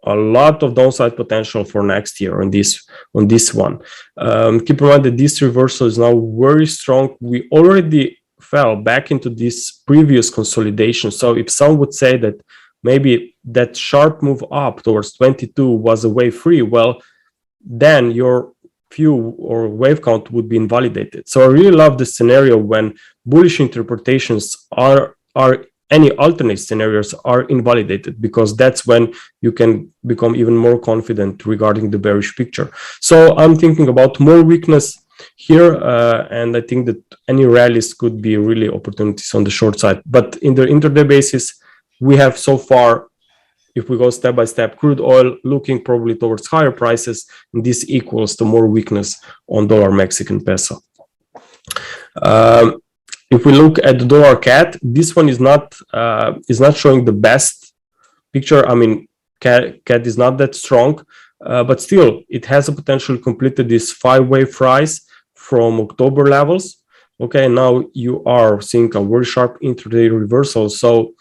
a lot of downside potential for next year on this one. Keep in mind that this reversal is now very strong. We already fell back into this previous consolidation. So if some would say that maybe that sharp move up towards 22 was a wave 3, well, then your view or wave count would be invalidated. So I really love the scenario when bullish interpretations are any alternate scenarios are invalidated, because that's when you can become even more confident regarding the bearish picture. So I'm thinking about more weakness here, and I think that any rallies could be really opportunities on the short side. But in the intraday basis, we have so far, if we go step by step, crude oil looking probably towards higher prices, and this equals to more weakness on dollar Mexican peso. If we look at the dollar CAD, this one is not showing the best picture. I mean, CAD is not that strong, but still it has a potential completed this 5-wave rise from October levels. Okay, now you are seeing a very sharp intraday reversal. So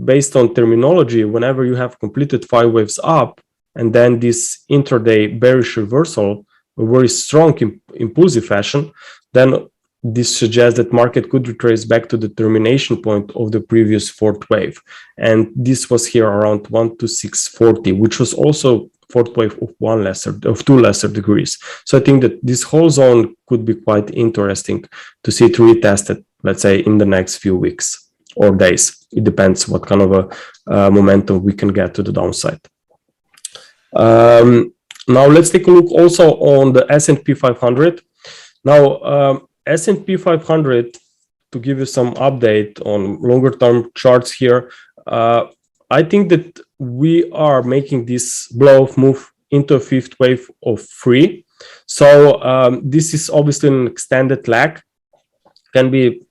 based on terminology, whenever you have completed 5 waves up and then this intraday bearish reversal, a very strong impulsive fashion, then this suggests that market could retrace back to the termination point of the previous fourth wave. And this was here around 12640, which was also fourth wave of 2 lesser degrees. So I think that this whole zone could be quite interesting to see it retested, let's say, in the next few weeks or days. It depends what kind of a momentum we can get to the downside. Now let's take a look also on the S&P 500. Now, S&P 500, to give you some update on longer term charts here, I think that we are making this blow-off move into a 5th wave of 3. So this is obviously an extended lag, can be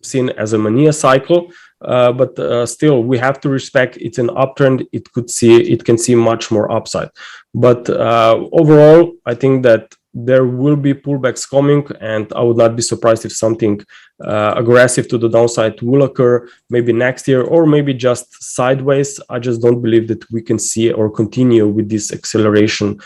seen as a mania cycle, but still we have to respect it's an uptrend. It can see much more upside, but overall I think that there will be pullbacks coming, and I would not be surprised if something aggressive to the downside will occur maybe next year or maybe just sideways. I just don't believe that we can see or continue with this acceleration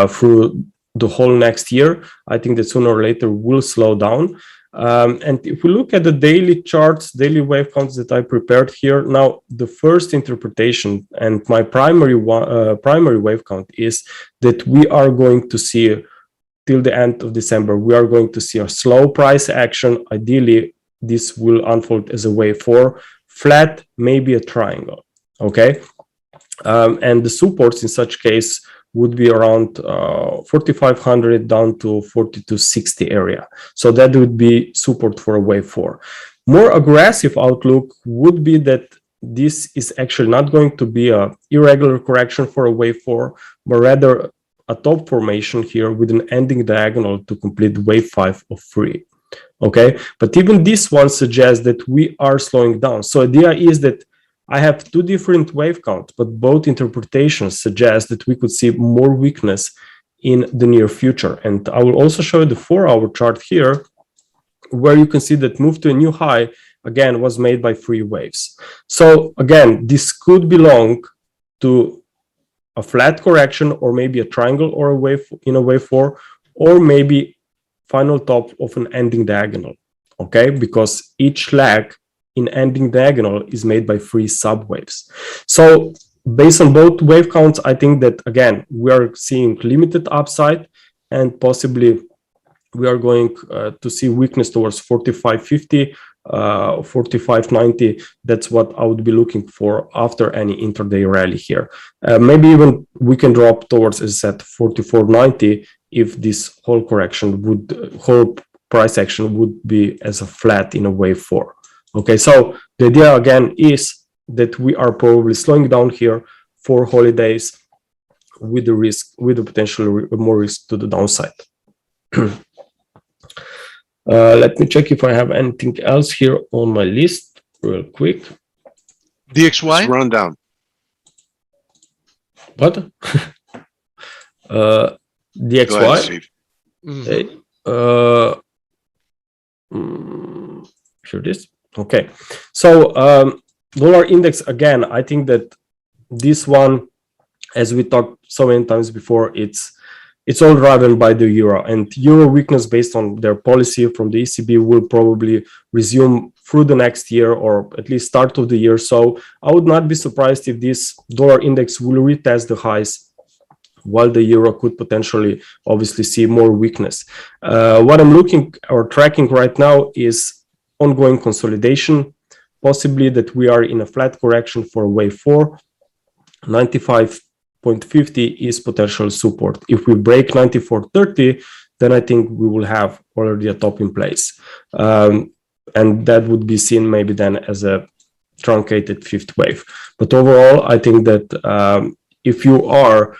through the whole next year. I think that sooner or later will slow down. And if we look at the daily charts, daily wave counts that I prepared here, now the first interpretation and my primary wave count is that we are going to see till the end of December, we are going to see a slow price action. Ideally, this will unfold as a wave 4, flat, maybe a triangle. Okay. And the supports in such case would be around 4,500 down to 4,260 area. So that would be support for a wave 4. More aggressive outlook would be that this is actually not going to be a irregular correction for a wave 4, but rather a top formation here with an ending diagonal to complete wave 5 of 3. Okay, but even this one suggests that we are slowing down. So the idea is that I have two different wave counts, but both interpretations suggest that we could see more weakness in the near future. And I will also show you the 4-hour chart here, where you can see that move to a new high, again, was made by 3 waves. So again, this could belong to a flat correction or maybe a triangle or a wave in a wave 4, or maybe final top of an ending diagonal. Okay, because each leg in ending diagonal is made by 3 subwaves. So based on both wave counts, I think that again, we are seeing limited upside and possibly we are going to see weakness towards 45.50, 45.90. That's what I would be looking for after any intraday rally here. Maybe even we can drop towards, as I said, 44.90 if this whole correction would, whole price action would be as a flat in a wave 4. Okay, so the idea again is that we are probably slowing down here for holidays with the risk, with the potential more risk to the downside. Let me check if I have anything else here on my list real quick. DXY? Rundown. What? DXY? Here it is. Okay, so dollar index, again, I think that this one, as we talked so many times before, it's all driven by the euro, and euro weakness based on their policy from the ECB will probably resume through the next year or at least start of the year. So I would not be surprised if this dollar index will retest the highs, while the euro could potentially obviously see more weakness. What I'm looking or tracking right now is ongoing consolidation, possibly that we are in a flat correction for wave 4. 95.50 is potential support. If we break 94.30, then I think we will have already a top in place. And that would be seen maybe then as a truncated 5th wave. But overall, I think that if you are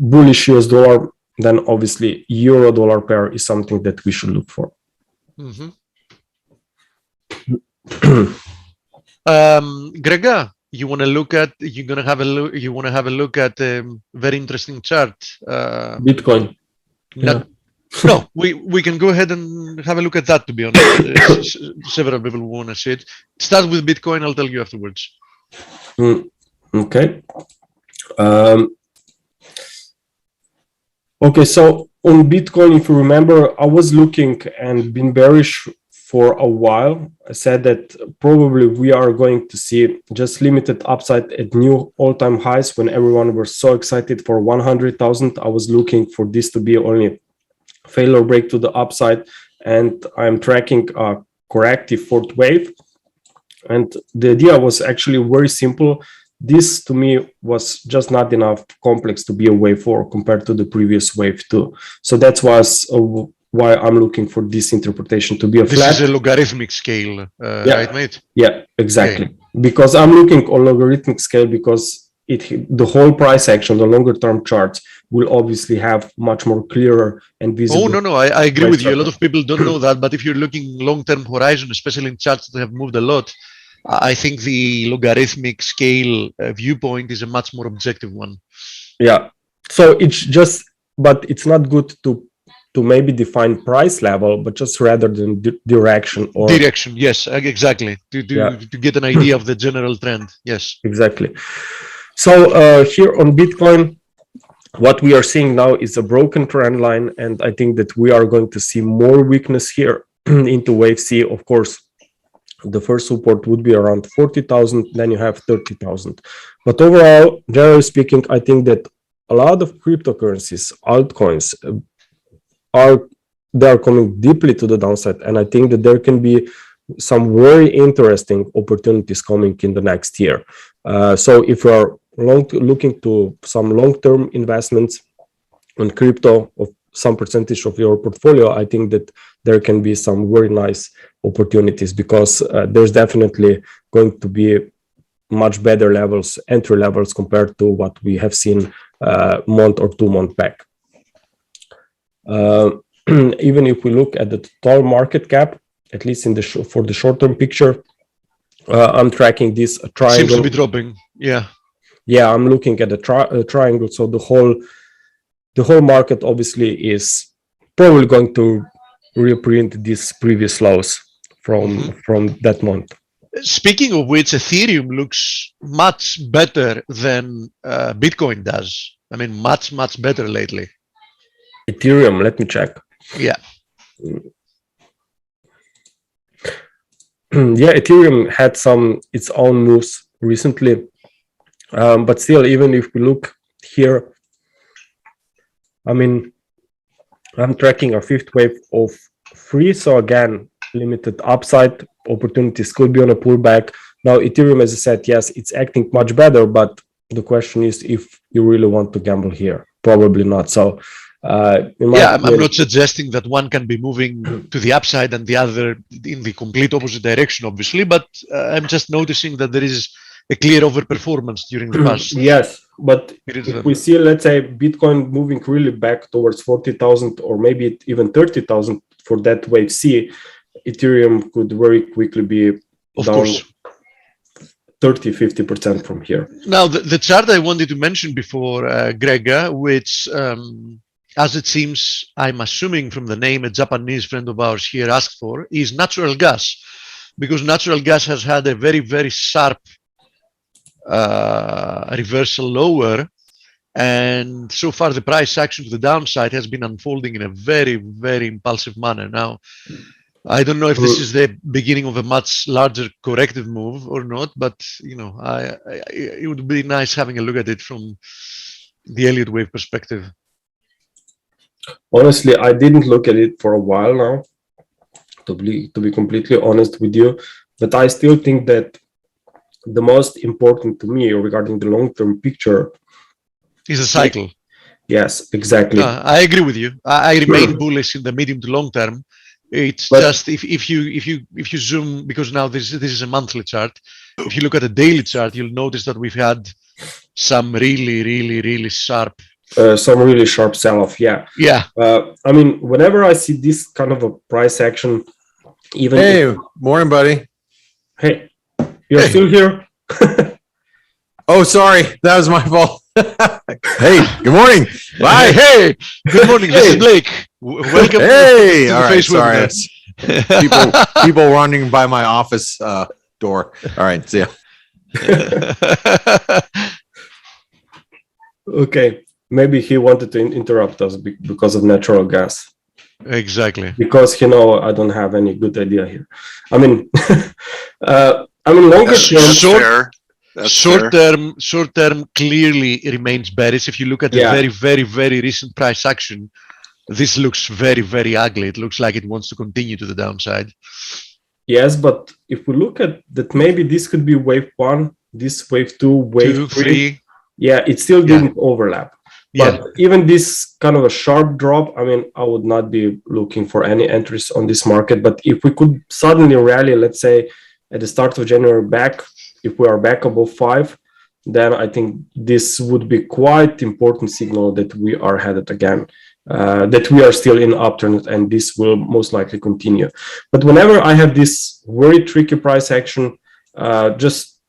bullish US dollar, then obviously euro dollar pair is something that we should look for. Mm-hmm. Grega, you want to look at? You're gonna have a look. You want to have a look at a very interesting chart. Bitcoin. No, we can go ahead and have a look at that. To be honest, several people want to see it. Start with Bitcoin. I'll tell you afterwards. Okay. Okay. So on Bitcoin, if you remember, I was looking and been bearish for a while. I said that probably we are going to see just limited upside at new all-time highs when everyone was so excited for 100,000. I was looking for this to be only failure break to the upside, and I'm tracking a corrective 4th wave. And the idea was actually very simple. This to me was just not enough complex to be a wave 4 compared to the previous wave 2. So that was why I'm looking for this interpretation to be a flat. This is a logarithmic scale, right, mate? Yeah, exactly. Okay. Because I'm looking on logarithmic scale because the whole price action, the longer term charts will obviously have much more clearer and visible. Oh, no, I agree with you. A lot of people don't know that, but if you're looking long-term horizon, especially in charts that have moved a lot, I think the logarithmic scale viewpoint is a much more objective one. Yeah. So it's just, but it's not good to maybe define price level, but just rather than direction or direction. Yes, exactly. To get an idea of the general trend. Yes, exactly. So here on Bitcoin, what we are seeing now is a broken trend line, and I think that we are going to see more weakness here into wave C, of course, the first support would be around 40,000, then you have 30,000. But overall, generally speaking, I think that a lot of cryptocurrencies, altcoins, they are coming deeply to the downside, and I think that there can be some very interesting opportunities coming in the next year. So if you are looking to some long-term investments on crypto of some percentage of your portfolio, I think that there can be some very nice opportunities, because there's definitely going to be much better levels, entry levels, compared to what we have seen month or 2 months back. Even if we look at the total market cap, at least in the for the short-term picture, I'm tracking this triangle. Seems to be dropping. Yeah. Yeah, I'm looking at the triangle. So the whole market obviously is probably going to reprint these previous lows from that month. Speaking of which, Ethereum looks much better than Bitcoin does. I mean, much better lately. Ethereum, let me check. Yeah. Yeah, Ethereum had its own moves recently, but still, even if we look here, I mean, I'm tracking a fifth wave of 3, so again, limited upside opportunities could be on a pullback. Now, Ethereum, as I said, yes, it's acting much better, but the question is if you really want to gamble here. Probably not. So, I'm not suggesting that one can be moving to the upside and the other in the complete opposite direction, obviously, but I'm just noticing that there is a clear overperformance during the past. Yes, but if we see, let's say, Bitcoin moving really back towards 40,000 or maybe even 30,000 for that wave C, Ethereum could very quickly be down 30-50% from here. Now, the chart I wanted to mention before, Grega, which, as it seems, I'm assuming from the name a Japanese friend of ours here asked for, is natural gas, because natural gas has had a very, very sharp reversal lower, and so far the price action to the downside has been unfolding in a very, very impulsive manner. Now, I don't know if this is the beginning of a much larger corrective move or not, but you know, it would be nice having a look at it from the Elliot Wave perspective. Honestly, I didn't look at it for a while now, to be completely honest with you, but I still think that the most important to me regarding the long-term picture is a cycle. Yes, exactly. I agree with you. I remain bullish in the medium to long term. It's just if you zoom, because now this is a monthly chart. If you look at a daily chart, you'll notice that we've had some really sharp. Some really sharp sell-off. Yeah. Yeah. I mean, whenever I see this kind of a price action, even hey, morning, buddy. Hey, you're still here? Oh, sorry, that was my fault. Hey, good morning. Bye. Hey, good morning. This is Blake. Welcome. Hey, to all right. Sorry, webinar. people running by my office door. All right, see ya. Okay, maybe he wanted to interrupt us because of natural gas. Exactly. Because I don't have any good idea here. I mean, longer term. Short term clearly remains bearish. If you look at the very recent price action, this looks very, very ugly. It looks like it wants to continue to the downside. Yes, but if we look at that, maybe this could be wave 1, this wave 2, wave 3. Yeah, it still didn't overlap. But even this kind of a sharp drop, I mean, I would not be looking for any entries on this market. But if we could suddenly rally, let's say at the start of January if we are back above 5, then I think this would be quite important signal that we are headed again, that we are still in upturn, and this will most likely continue. But whenever I have this very tricky price action,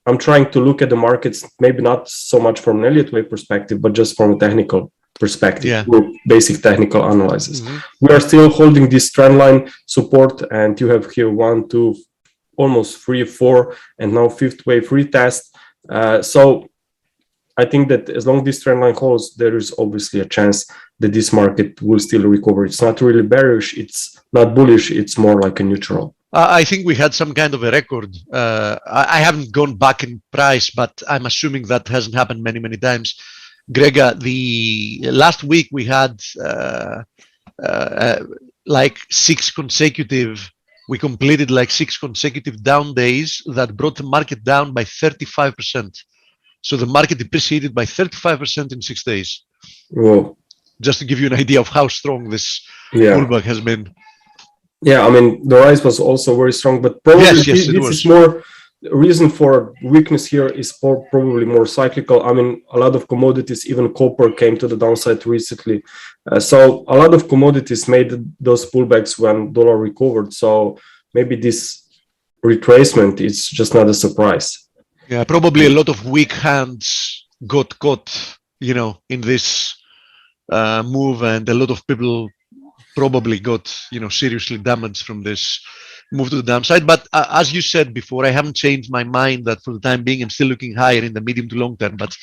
I'm trying to look at the markets, maybe not so much from an Elliott Wave perspective, but just from a technical perspective, basic technical analysis. We are still holding this trend line support, and you have here 1, 2, almost 3, 4, and now fifth wave retest. So I think that as long as this trend line holds, there is obviously a chance that this market will still recover. It's not really bearish, it's not bullish, it's more like a neutral. I think we had some kind of a record. I haven't gone back in price, but I'm assuming that hasn't happened many times. Grega, the last week we had like we completed like 6 consecutive down days that brought the market down by 35%. So the market depreciated by 35% in 6 days. Whoa. Just to give you an idea of how strong this pullback has been. Yeah, I mean, the rise was also very strong, but probably yes, this is more reason for weakness here is probably more cyclical. I mean, a lot of commodities, even copper, came to the downside recently. So a lot of commodities made those pullbacks when dollar recovered. So maybe this retracement is just not a surprise. Yeah, probably a lot of weak hands got caught, you know, in this move, and a lot of people probably got, you know, seriously damaged from this move to the downside. But as you said before, I haven't changed my mind that for the time being, I'm still looking higher in the medium to long term. But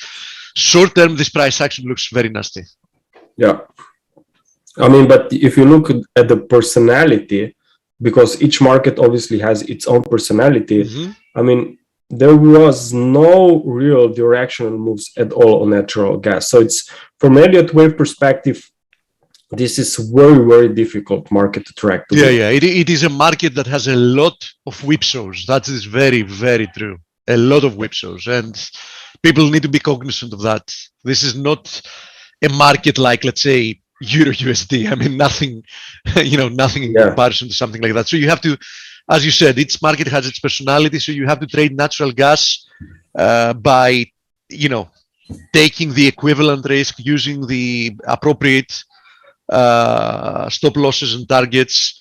short term, this price action looks very nasty. Yeah. I mean, but if you look at the personality, because each market obviously has its own personality, I mean, there was no real directional moves at all on natural gas. So it's, from Elliot Wave perspective, this is very difficult market to track. It is a market that has a lot of whipsaws. That is very true. A lot of whipsaws, and people need to be cognizant of that. This is not a market like, let's say, Euro USD. I mean, nothing, you know, nothing in comparison to something like that. So you have to, as you said, each market has its personality. So you have to trade natural gas by, you know, taking the equivalent risk, using the appropriate stop losses and targets,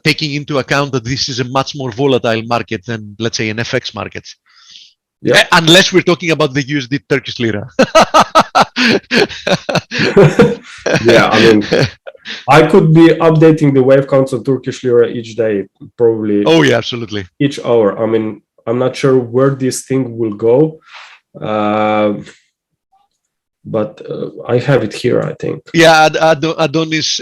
taking into account that this is a much more volatile market than, let's say, an FX market. Yeah. Unless we're talking about the USD Turkish lira. Yeah, I mean, I could be updating the wave counts on Turkish lira each day, probably. Oh yeah, absolutely. Each hour. I mean, I'm not sure where this thing will go. But I have it here, I think. Yeah, Adonis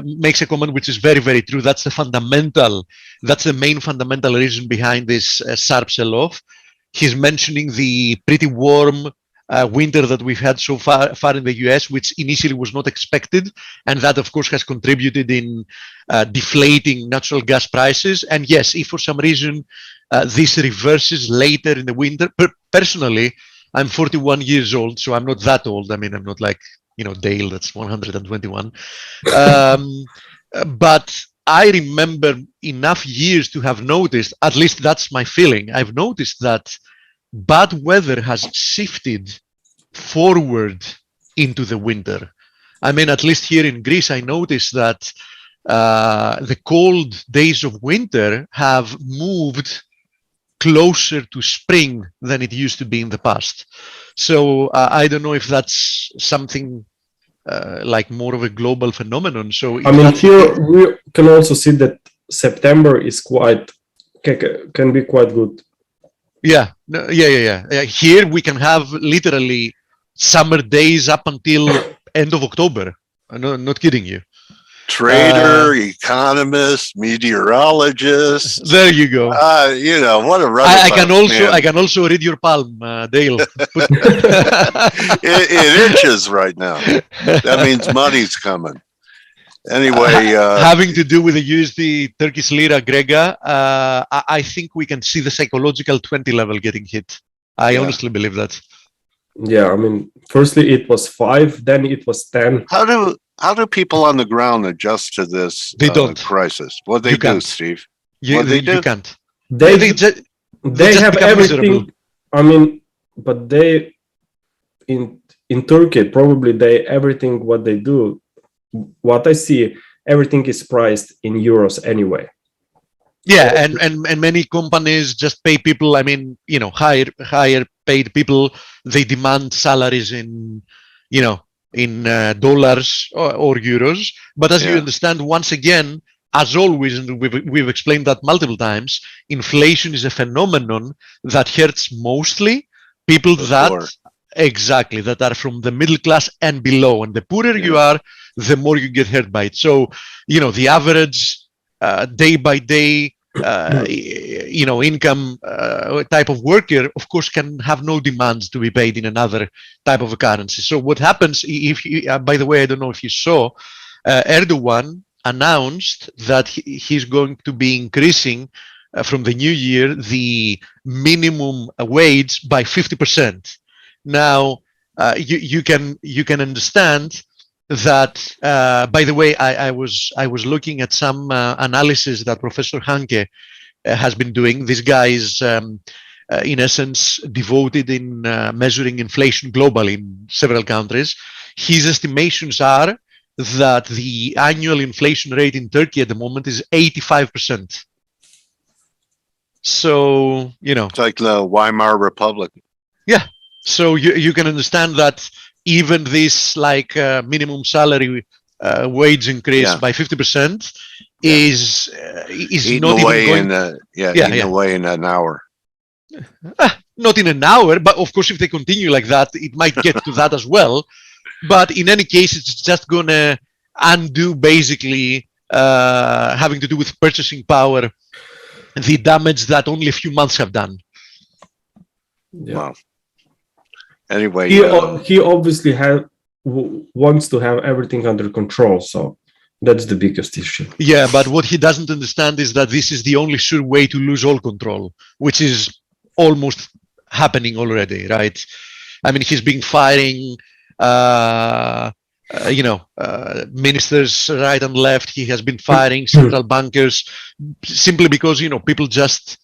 makes a comment which is very true. That's the main fundamental reason behind this sharp sell-off. He's mentioning the pretty warm winter that we've had so far in the US, which initially was not expected, and that of course has contributed in deflating natural gas prices. And yes, if for some reason this reverses later in the winter, personally, I'm 41 years old, so I'm not that old. I mean, I'm not like, you know, Dale, that's 121. But I remember enough years to have noticed, at least that's my feeling, I've noticed that bad weather has shifted forward into the winter. I mean, at least here in Greece, I noticed that the cold days of winter have moved closer to spring than it used to be in the past. So I don't know if that's something like more of a global phenomenon. So I mean, here we can also see that September is can be quite good. Yeah. Here we can have literally summer days up until end of October. I'm not kidding you. Trader, economist, meteorologist. There you go. You know, what a run. I can also read your palm, Dale. It itches right now. That means money's coming. Anyway, having to do with the USD Turkish lira, Grega, I think we can see the psychological 20 level getting hit. I honestly believe that. Yeah, I mean, firstly it was 5, then it was 10. How do people on the ground adjust to this crisis? What they do, Steve? You can't. They have everything. Miserable. I mean, but they in Turkey probably everything what they do. What I see, everything is priced in euros anyway. Yeah, and many companies just pay people. I mean, you know, higher paid people. They demand salaries in, you know, in dollars or euros. But as you understand, once again, as always, and we've explained that multiple times, inflation is a phenomenon that hurts mostly people that exactly, that are from the middle class and below. And the poorer you are, the more you get hurt by it. So, the average day by day, income type of worker, of course, can have no demands to be paid in another type of a currency. So what happens if, by the way, I don't know if you saw, Erdogan announced that he's going to be increasing from the new year the minimum wage by 50%. Now, you can understand that. By the way, I was looking at some analysis that Professor Hanke has been doing. This guy is, in essence, devoted in measuring inflation globally in several countries. His estimations are that the annual inflation rate in Turkey at the moment is 85%. So, it's like the Weimar Republic. Yeah. So you can understand that even this minimum salary wage increase by 50% is eating not away even going. eating away in an hour. Not in an hour, but of course, if they continue like that, it might get to that as well. But in any case, it's just going to undo basically having to do with purchasing power, the damage that only a few months have done. Yeah. Wow. Anyway, he obviously wants to have everything under control, so that's the biggest issue. Yeah, but what he doesn't understand is that this is the only sure way to lose all control, which is almost happening already, right? I mean, he's been firing ministers right and left. He has been firing central bankers simply because people just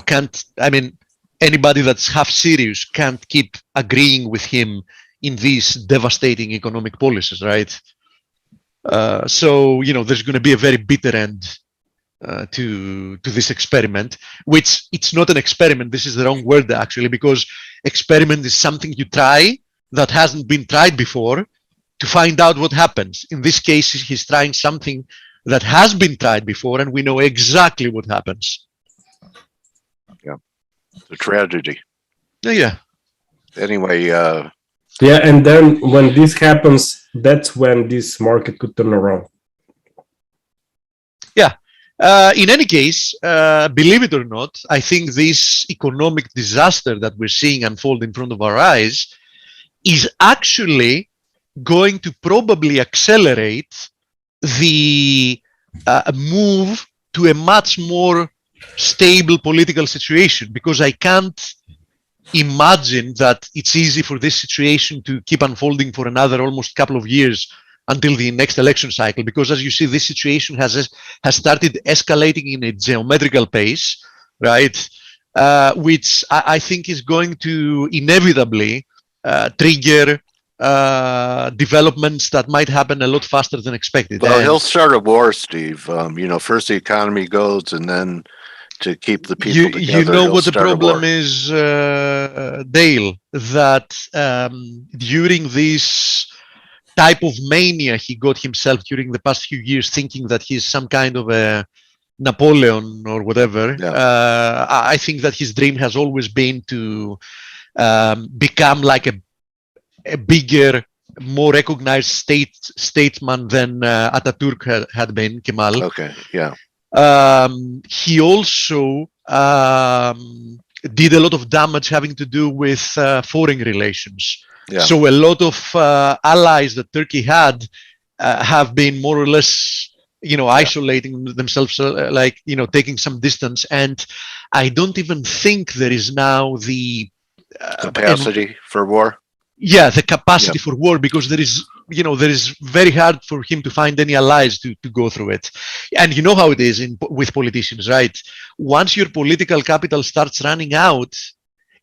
can't. I mean, anybody that's half serious can't keep agreeing with him in these devastating economic policies, right? So there's going to be a very bitter end to this experiment, which it's not an experiment. This is the wrong word actually, because experiment is something you try that hasn't been tried before to find out what happens. In this case, he's trying something that has been tried before, and we know exactly what happens. Yeah, it's a tragedy. Yeah. Anyway, yeah, and then when this happens, that's when this market could turn around. Yeah. In any case, believe it or not, I think this economic disaster that we're seeing unfold in front of our eyes is actually going to probably accelerate the move to a much more stable political situation, because I can't imagine that it's easy for this situation to keep unfolding for another almost couple of years until the next election cycle, because as you see, this situation has started escalating in a geometrical pace, right? Which I think is going to inevitably trigger developments that might happen a lot faster than expected. Well, he'll start a war, Steve. First the economy goes, and then to keep the people together. You know what the problem is, Dale, that during this type of mania he got himself during the past few years, thinking that he's some kind of a Napoleon or whatever. Yeah. I think that his dream has always been to become like a bigger, more recognized statesman than Ataturk had been, Kemal. Okay, yeah. He also did a lot of damage having to do with foreign relations. Yeah. So a lot of allies that Turkey had have been more or less, isolating themselves, taking some distance. And I don't even think there is now the capacity for war. Yeah, the capacity for war, because there is very hard for him to find any allies to go through it. And you know how it is with politicians, right? Once your political capital starts running out,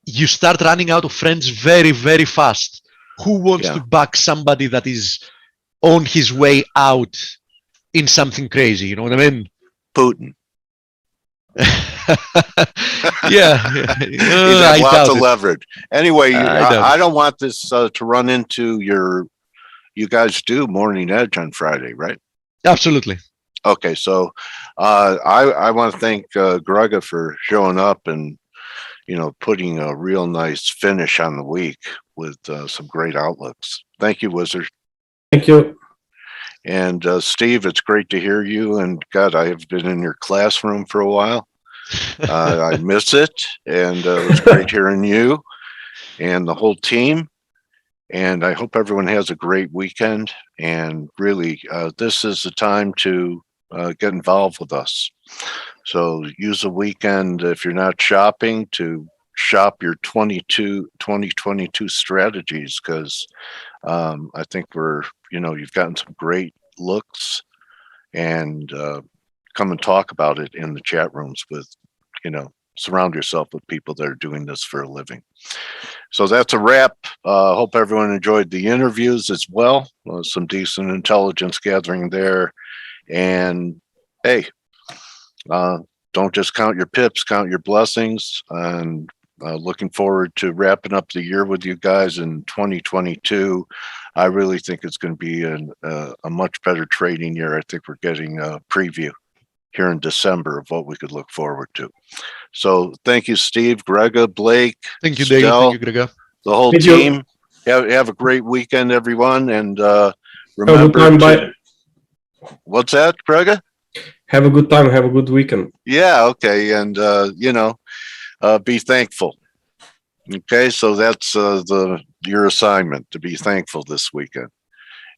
you start running out of friends very, very fast. Who wants to back somebody that is on his way out in something crazy? You know what I mean? Putin. Yeah. He's got lots of leverage. Anyway, I don't want this to run into you guys do Morning Edge on Friday, right? Absolutely. Okay, so I want to thank Grega for showing up and putting a real nice finish on the week with some great outlooks. Thank you, Wizard. Thank you. And Steve, it's great to hear you. And God, I have been in your classroom for a while. I miss it. And it was great hearing you and the whole team. And I hope everyone has a great weekend. And really, this is the time to get involved with us. So use the weekend, if you're not shopping, to shop your 2022 strategies, because I think you've gotten some great looks, and come and talk about it in the chat rooms with, surround yourself with people that are doing this for a living. So that's a wrap. Hope everyone enjoyed the interviews as well. Some decent intelligence gathering there. And hey, don't just count your pips, count your blessings. And looking forward to wrapping up the year with you guys in 2022. I really think it's going to be a much better trading year. I think we're getting a preview here in December of what we could look forward to. So thank you, Steve, Grega, Blake. Thank you, Stel, Dale. Thank you, Grega. the whole Thank you. team. Have a great weekend, everyone. And Have a remember good time. to, Bye. what's that, Grega? Have a good time. Have a good weekend. Yeah, okay. And, be thankful. Okay, so that's your assignment, to be thankful this weekend.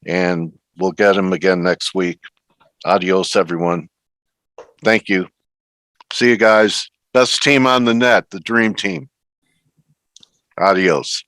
And we'll get them again next week. Adios, everyone. Thank you. See you guys. Best team on the net, the dream team. Adios.